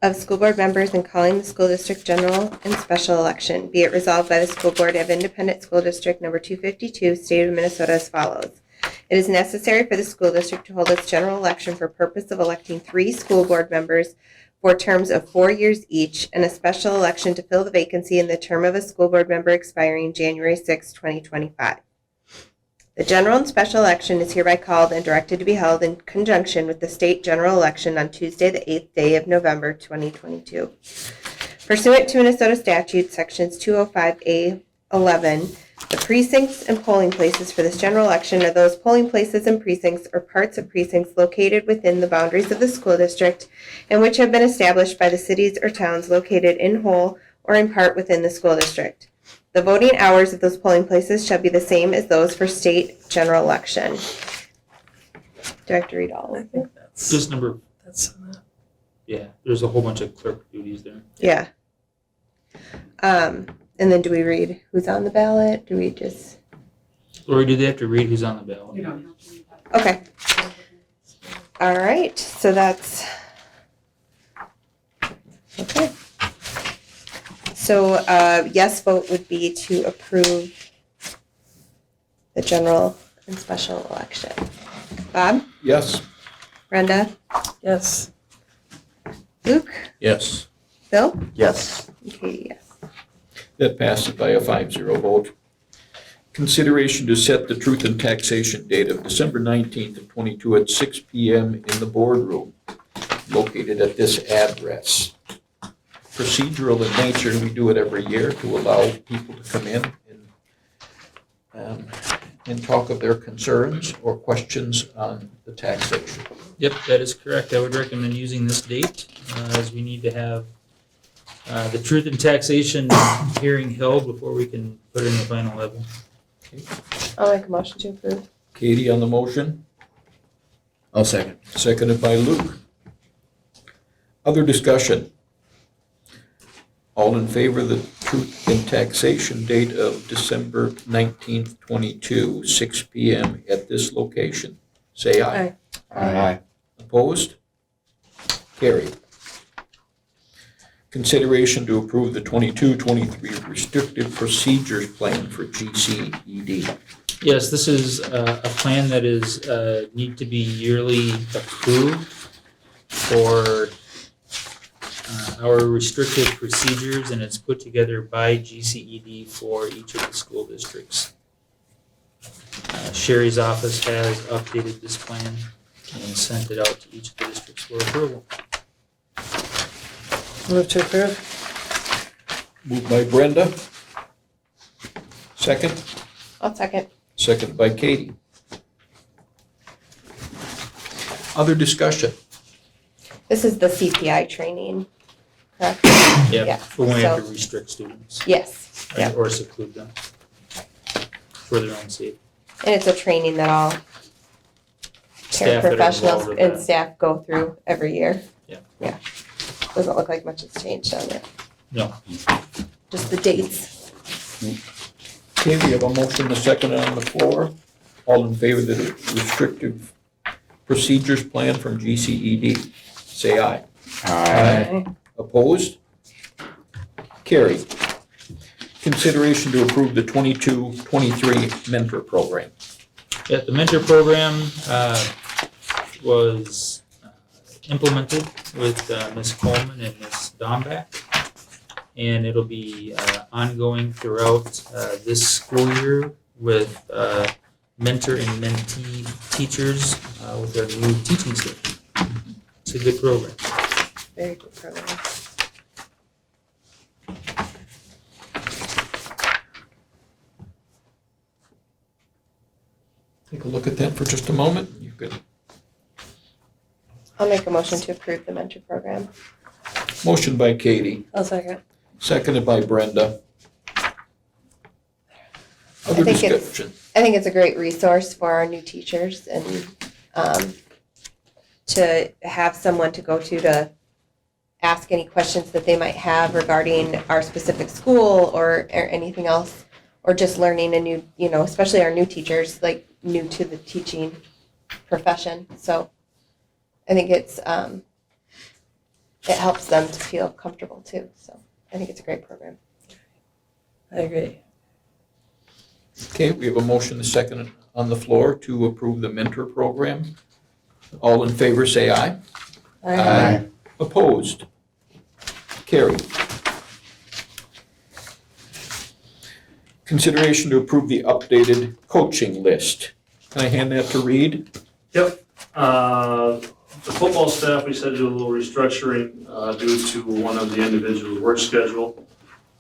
of school board members and calling the school district general and special election. Be it resolved by the school board of Independent School District Number 252, State of Minnesota as follows. It is necessary for the school district to hold its general election for purpose of electing 3 school board members for terms of 4 years each, and a special election to fill the vacancy in the term of a school board member expiring January 6, 2025. The general and special election is hereby called and directed to be held in conjunction with the state general election on Tuesday, the 8th day of November, 2022. Pursuant to Minnesota Statute, Sections 205A11, the precincts and polling places for this general election are those polling places and precincts or parts of precincts located within the boundaries of the school district and which have been established by the cities or towns located in whole or in part within the school district. The voting hours of those polling places shall be the same as those for state general election. Do I have to read all I of it? think that's Just number, that's in that. yeah, there's a whole bunch of clerk duties there. Yeah. And then do we read who's on the ballot? Do we just? Lori, do they have to read who's on the ballot? You don't have to read that. Okay. All right, so that's, okay. So yes vote would be to approve the general and special election. Bob? Yes. Brenda? Yes. Luke? Yes. Bill? Yes. And Katie, yes. That passes by a 5-0 vote. Consideration to set the truth and taxation date of December 19th of '22 at 6 p.m. in the boardroom located at this address. Procedural in nature, we do it every year to allow people to come in and talk of their concerns or questions on the taxation. Yep, that is correct. I would recommend using this date as we need to have the truth and taxation hearing held before we can put in the final level. I'll make a motion to approve. Katie on the motion, I'll second. seconded by Luke. Other discussion? All in favor of the truth and taxation date of December 19th, '22, 6 p.m. at this location, say aye. Aye. Opposed? Carried. Consideration to approve the 22-23 restrictive procedures plan for Gced. Yes, this is a plan that is need to be yearly approved for our restrictive procedures, and it's put together by Gced for each of the school districts. Sherry's office has updated this plan and sent it out to each of the districts for approval. Move to approve. Moved by Brenda. Second. I'll second. Second by Katie. Other discussion? This is the CPI training, correct? Yeah, Yeah, but we have to so- restrict students Yes, right, yeah. or seclude them for their own safety. And it's a training that all Staff that are involved paraprofessionals with and that. staff go through every year. Yeah. Yeah. Doesn't look like much has changed on it. No. Just the dates. Okay, we have a motion, a second on the floor. All in favor of the restrictive procedures plan from GCED, say aye. Aye. Opposed? Carried. Consideration to approve the 22-23 mentor program. Yeah, the mentor program was implemented with Ms. Coleman and Ms. Dombeck. And it'll be ongoing throughout this school year with mentor and mentee teachers with our new teaching staff. It's a good program. Very good program. Take a look at that for just a moment. You could. I'll make a motion to approve the mentor program. Motion by Katie, I'll second. seconded by Brenda. Other I think it's- discussion? I think it's a great resource for our new teachers and to have someone to go to ask any questions that they might have regarding our specific school or anything else, or just learning a new, especially our new teachers, like new to the teaching profession. So I think it helps them to feel comfortable too. So I think it's a great program. I agree. Okay, we have a motion, a second on the floor to approve the mentor program. All in favor, say aye. Aye. Opposed? Carried. Consideration to approve the updated coaching list. Can I hand that to Reed? Yep. The football staff, we said do a little restructuring due to one of the individual's work schedule.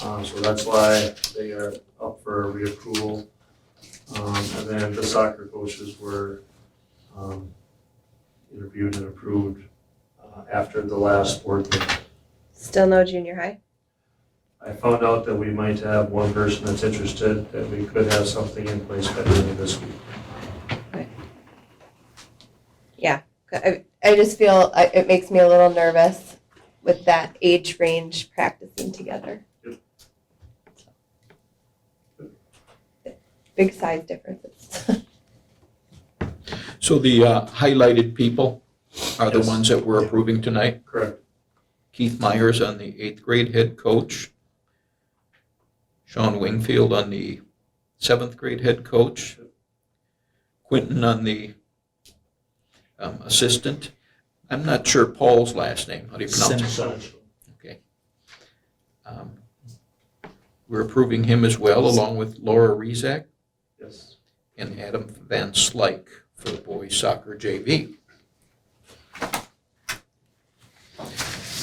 So that's why they are up for reapproval. And then the soccer coaches were interviewed and approved after the last board meeting. Still no junior high? I found out that we might have one person that's interested, that we could have something in place by the end of this week. I just feel it makes me a little nervous with that age range practicing together. Big size differences. So the highlighted people are the Yes. ones that we're approving tonight. Correct. Keith Myers on the 8th grade head coach. Sean Wingfield on the 7th grade head coach. Quentin on the assistant. I'm not sure Paul's last name. How do you pronounce it? Seneschal. Okay. We're approving him as well, along with Laura Rezak Yes. and Adam Van Slyke for the boys soccer JV.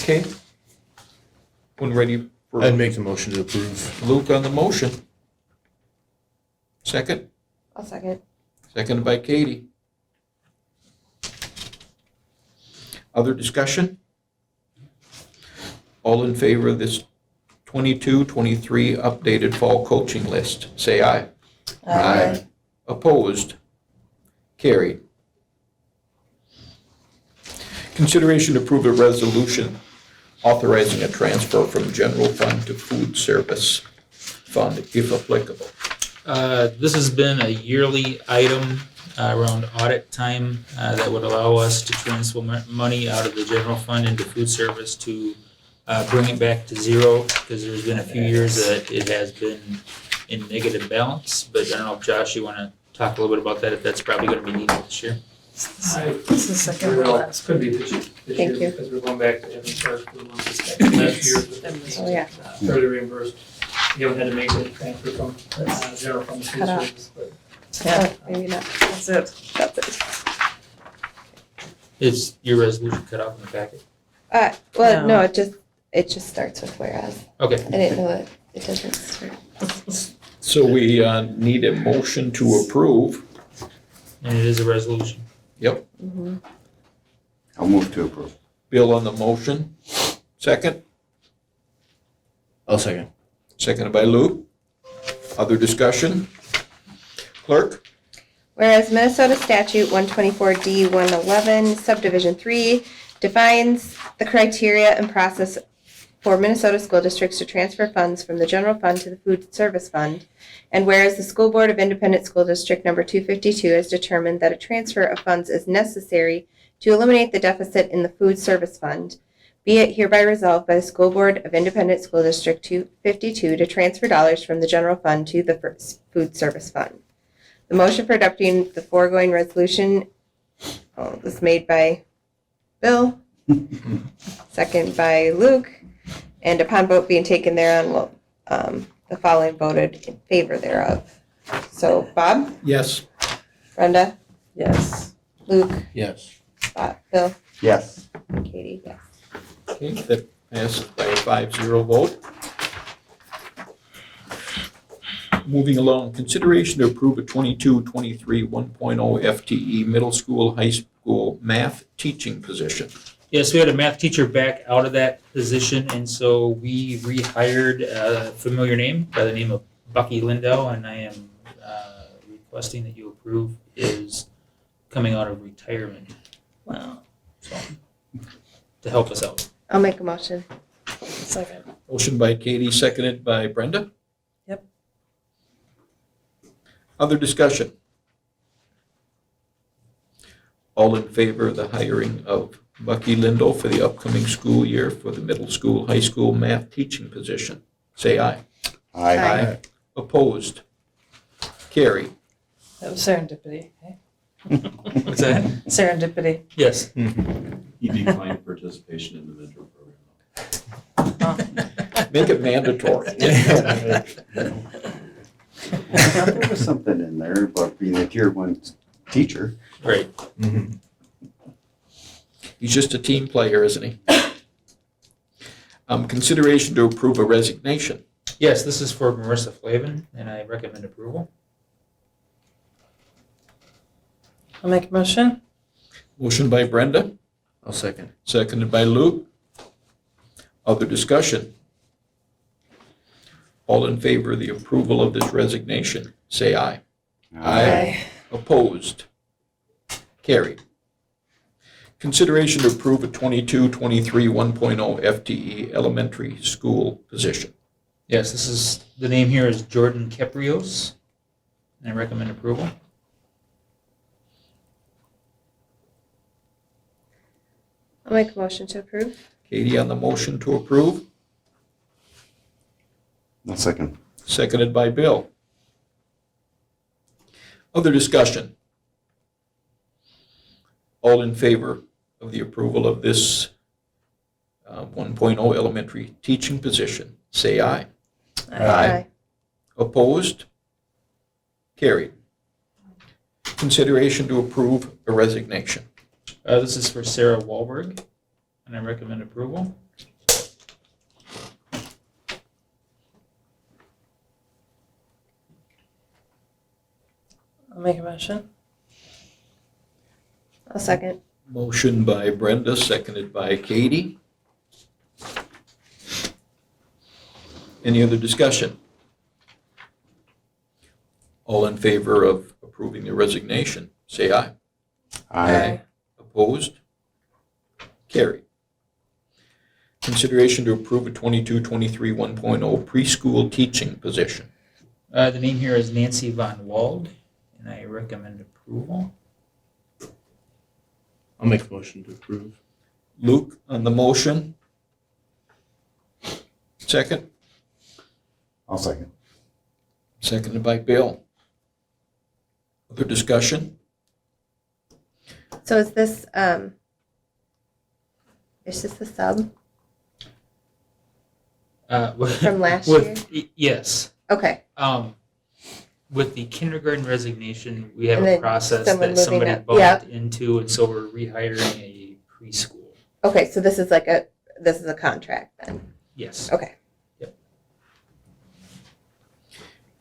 Okay. When ready for I'd make the motion to approve. Luke on the motion. Second, I'll second. seconded by Katie. Other discussion? All in favor of this 22-23 updated fall coaching list, say aye. Aye. Opposed? Carried. Consideration to approve a resolution authorizing a transfer from general fund to food service fund if applicable. This has been a yearly item around audit time that would allow us to transfer money out of the general fund into food service to bring it back to zero, because there's been a few years that it has been in negative balance. But I don't know if Josh, you want to talk a little bit about that, if that's probably going to be needed this year. This is the second to last. Could be this year, Thank you. because we're going back to having charged for the month this last year. Oh, yeah. Fairly reimbursed. You haven't had to make the transfer from general fund to food Cut off. service, but Yeah, Oh, maybe not. that's it. That's it. Is your resolution cut off in the packet? Well, No. no, it just, It just starts with whereas. Okay. I didn't know that it doesn't start. So we need a motion to approve. And it is a resolution. Yep. Mhm. I'll move to approve. Bill on the motion. Second. I'll second. Seconded by Lou. Other discussion? Clerk? Whereas Minnesota Statute 124D-111, Subdivision 3, defines the criteria and process for Minnesota school districts to transfer funds from the general fund to the food service fund, and whereas the School Board of Independent School District Number 252 has determined that a transfer of funds is necessary to eliminate the deficit in the food service fund, be it hereby resolved by the School Board of Independent School District 252 to transfer dollars from the general fund to the food service fund. The motion for adopting the foregoing resolution was made by Bill, second by Luke, and upon vote being taken thereon, the following voted in favor thereof. So Bob, Yes. Brenda, Yes. Luke, Yes. Bill, Yes. Katie, yes. Okay, that passes by a 5-0 vote. Moving along, consideration to approve a 22-23 1.0 FTE middle school, high school math teaching position. Yes, we had a math teacher back out of that position, and so we rehired a familiar name by the name of Bucky Lindell, and I am requesting that you approve his coming out of retirement. Wow. So, to help us out. I'll make a motion. Second. Motion by Katie, seconded by Brenda. Yep. Other discussion? All in favor of the hiring of Bucky Lindell for the upcoming school year for the middle school, high school math teaching position, say aye. Aye. Opposed? Carry. That was serendipity. Eh? What's that? Serendipity. Yes. He declined participation in the mentor program. Make it mandatory. I thought there was something in there about being a tier 1 teacher. Right. He's just a team player, isn't he? Consideration to approve a resignation. Yes, this is for Marissa Flavin, and I recommend approval. I'll make a motion. Motion by Brenda, I'll second. seconded by Luke. Other discussion? All in favor of the approval of this resignation, say aye. Opposed? Carried. Consideration to approve a 22-23 1.0 FTE elementary school position. Yes, this is, the name here is Jordan Keprios, and I recommend approval. I'll make a motion to approve. Katie on the motion to approve, I'll second. seconded by Bill. Other discussion? All in favor of the approval of this 1.0 elementary teaching position, say aye. Aye. Opposed? Carried. Consideration to approve a resignation. This is for Sarah Wahlberg, and I recommend approval. I'll make a motion. I'll second. Motion by Brenda, seconded by Katie. Any other discussion? All in favor of approving the resignation, say aye. Opposed? Carried. Consideration to approve a 22-23 1.0 preschool teaching position. The name here is Nancy Von Wald, and I recommend approval. I'll make a motion to approve. Luke on the motion. Second, I'll second. seconded by Bill. Other discussion? So is this the sub from last year? Yes. Okay, With the kindergarten resignation, we have And a then process someone that moving somebody up. bumped Yep. into, and so we're rehiring a preschool. okay, so this is like this is a contract then? Yes. Okay.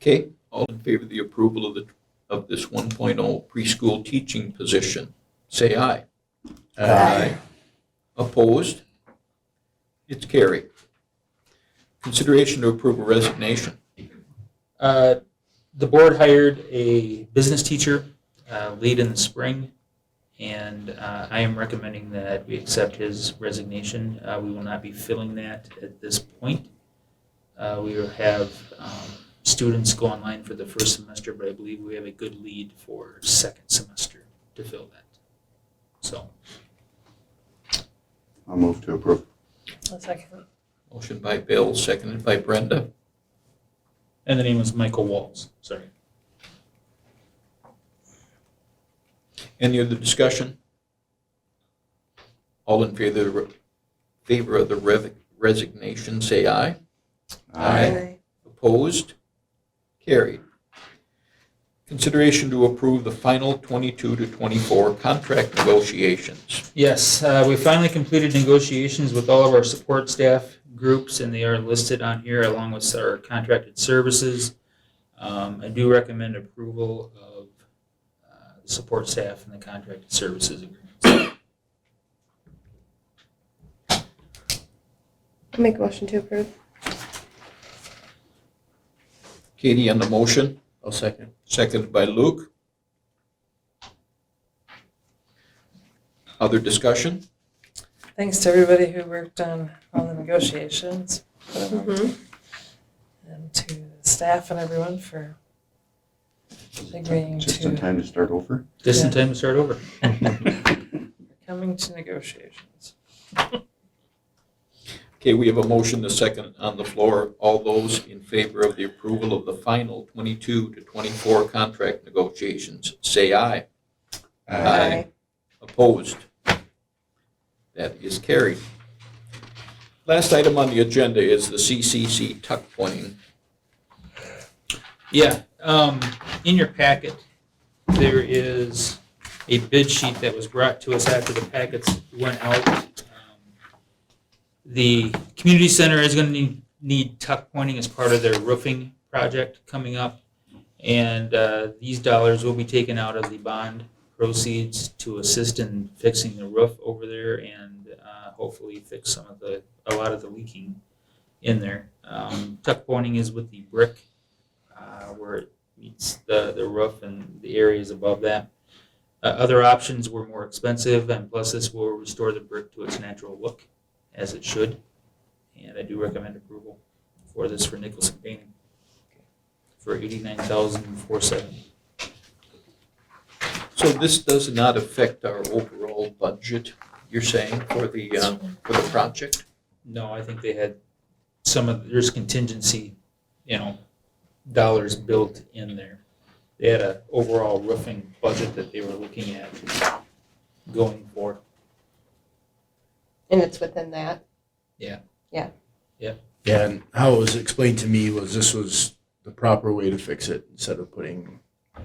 Okay, all in favor of the approval of this 1.0 preschool teaching position, say aye. Opposed? It's carried. Consideration to approve a resignation. The board hired a business teacher late in the spring, and I am recommending that we accept his resignation. We will not be filling that at this point. We will have students go online for the first semester, but I believe we have a good lead for second semester to fill that. So, I'll move to approve. A second. Motion by Bill, seconded by Brenda. and the name was Michael Walls, sorry. Any other discussion? All in favor of the resignation, say aye. Aye. Opposed? Carried. Consideration to approve the final 22 to 24 contract negotiations. Yes, we finally completed negotiations with all of our support staff groups, and they are listed on here along with our contracted services. I do recommend approval of the support staff and the contracted services agreements. I'll make a motion to approve. Katie on the motion, I'll second. seconded by Luke. Other discussion? Thanks to everybody who worked on all the negotiations. Mhm. And to the staff and everyone for agreeing Just in to time to start over. Just in time to start over. coming to negotiations. Okay, we have a motion, a second on the floor. All those in favor of the approval of the final 22 to 24 contract negotiations, say aye. Aye. Opposed? That is carried. Last item on the agenda is the CCC tuck pointing. Yeah, in your packet, there is a bid sheet that was brought to us after the packets went out. The community center is going to need tuck pointing as part of their roofing project coming up. And these dollars will be taken out of the bond proceeds to assist in fixing the roof over there and hopefully fix a lot of the leaking in there. Tuck pointing is with the brick where it meets the roof and the areas above that. Other options were more expensive, and plus this will restore the brick to its natural look, as it should. And I do recommend approval for this for Nicholson Painting for $89,470. So this does not affect our overall budget, you're saying, for the project? No, I think they had there's contingency, dollars built in there. They had an overall roofing budget that they were looking at going for. And it's within that? Yeah, and how it was explained to me was this was the proper way to fix it instead of putting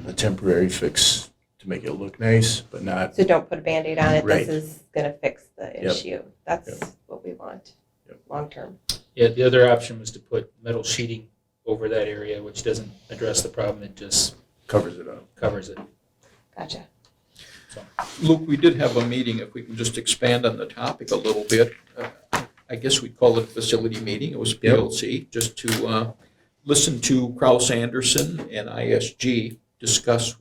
a temporary fix to make it look nice, but not. So don't put a Band-Aid on it. Right. This is gonna fix the Yep. issue. That's Yep. what we want, Yep. long-term. Yeah, the other option was to put metal sheeting over that area, which doesn't address the problem, it just Covers it up. covers it. Gotcha. Luke, we did have a meeting, if we can just expand on the topic a little bit. I guess we'd call it a facility meeting, it was PLC, just to listen to Kraus Anderson and ISG discuss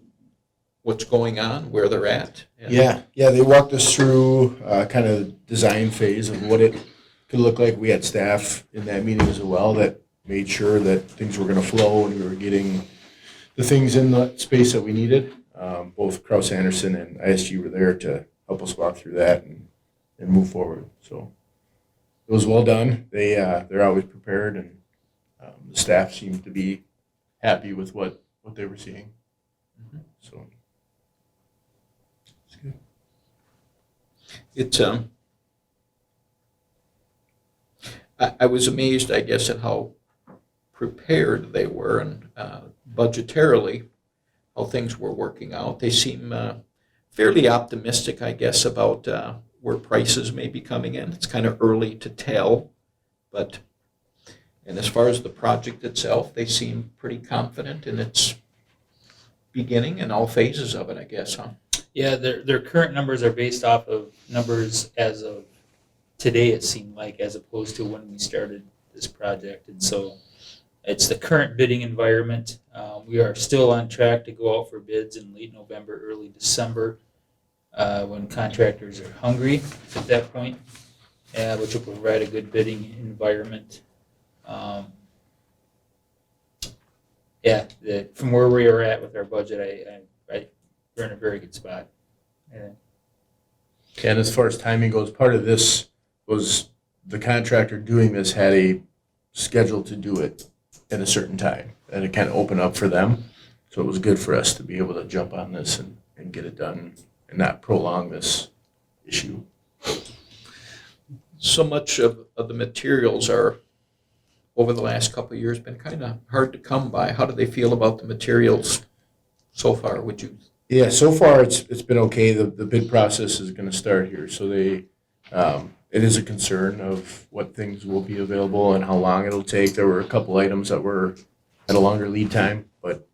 what's going on, where they're at. And Yeah, they walked us through kind of design phase of what it could look like. We had staff in that meeting as well that made sure that things were going to flow and we were getting the things in the space that we needed. Both Kraus Anderson and ISG were there to help us walk through that and move forward. So it was well done. They're always prepared, and the staff seemed to be happy with what they were seeing. So it's good. It's, I was amazed, I guess, at how prepared they were and budgetarily, how things were working out. They seem fairly optimistic, I guess, about where prices may be coming in. It's kind of early to tell, but, and as far as the project itself, they seem pretty confident in its beginning and all phases of it, I guess, huh? Yeah, their current numbers are based off of numbers as of today, it seemed like, as opposed to when we started this project. And so it's the current bidding environment. We are still on track to go out for bids in late November, early December, when contractors are hungry at that point, which will provide a good bidding environment. From where we are at with our budget, we're in a very good spot. Yeah. And as far as timing goes, part of this was the contractor doing this had a schedule to do it at a certain time, and it kind of opened up for them. So it was good for us to be able to jump on this and get it done and not prolong this issue. So much of the materials are, over the last couple of years, been kind of hard to come by. How do they feel about the materials so far, would you? Yeah, so far it's been okay. The bid process is going to start here, so it is a concern of what things will be available and how long it'll take. There were a couple items that were at a longer lead time, but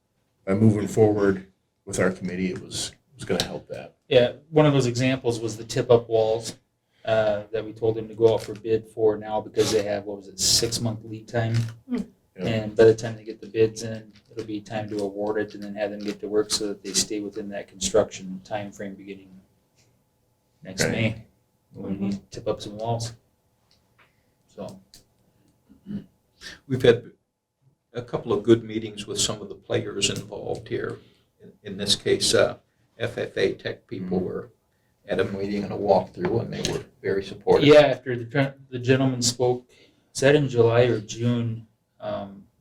by moving forward with our committee, it was going to help that. Yeah, one of those examples was the tip-up walls that we told them to go out for bid for now because they have, 6-month lead time? Yeah. And by the time they get the bids in, it'll be time to award it and then have them get to work so that they stay within that construction time frame beginning next Right. May, when we need to tip up some walls. So, We've had a couple of good meetings with some of the players involved here. In this case, FFA tech people were at a meeting and a walkthrough, and they were very supportive. yeah, after the gentleman spoke, is that in July or June?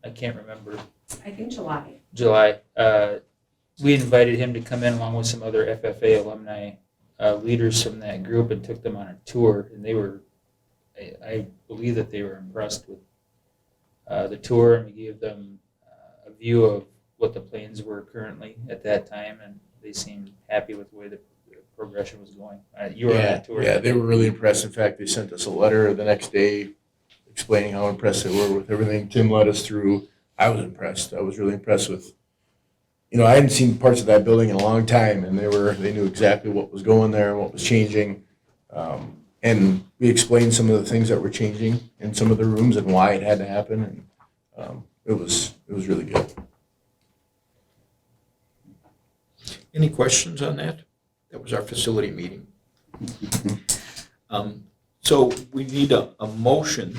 I can't remember. I think July. July. We invited him to come in along with some other FFA alumni leaders from that group and took them on a tour. And they were, I believe that they were impressed with the tour, and we gave them a view of what the plans were currently at that time, and they seemed happy with the way the progression was going. You were on that tour. Yeah, they were really impressed. In fact, they sent us a letter the next day explaining how impressed they were with everything Tim led us through. I was impressed. I was really impressed with, I hadn't seen parts of that building in a long time, and they knew exactly what was going there and what was changing. And we explained some of the things that were changing in some of the rooms and why it had to happen, and it was really good. Any questions on that? That was our facility meeting. So we need a motion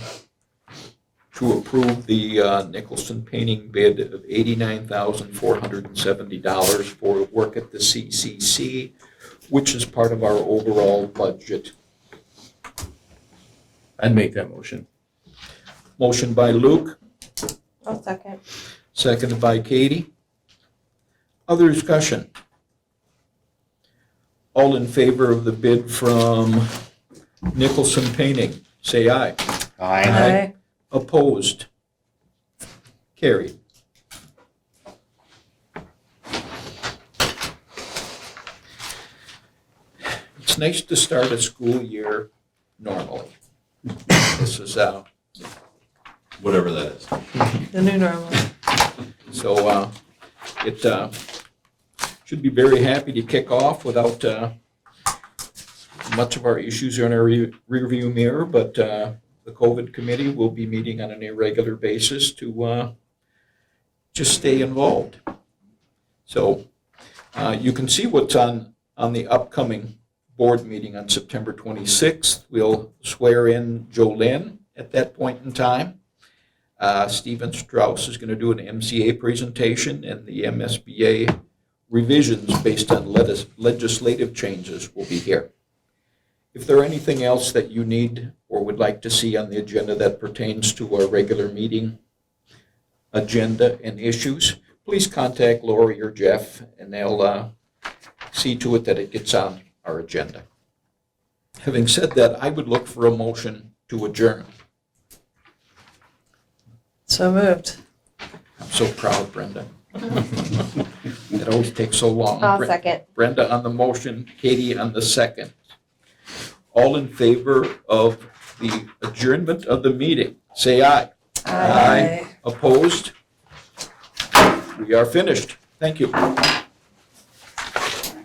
to approve the Nicholson painting bid of $89,470 for work at the CCC, which is part of our overall budget. I'd make that motion. Motion by Luke, I'll second. seconded by Katie. Other discussion? All in favor of the bid from Nicholson Painting, say aye. Aye. Opposed? Carried. It's nice to start a school year normally. This is, Whatever that is. The new normal. so it should be very happy to kick off without much of our issues are in our rearview mirror, but the COVID committee will be meeting on an irregular basis to just stay involved. So you can see what's on the upcoming board meeting on September 26th. We'll swear in Jolynn at that point in time. Stephen Strauss is going to do an MCA presentation, and the MSBA revisions based on legislative changes will be here. If there are anything else that you need or would like to see on the agenda that pertains to our regular meeting agenda and issues, please contact Lori or Jeff, and they'll see to it that it gets on our agenda. Having said that, I would look for a motion to adjourn. So moved. I'm so proud, Brenda. It always takes so long. I'll second. Brenda on the motion, Katie on the second. All in favor of the adjournment of the meeting, say aye. Aye. Opposed? We are finished. Thank you.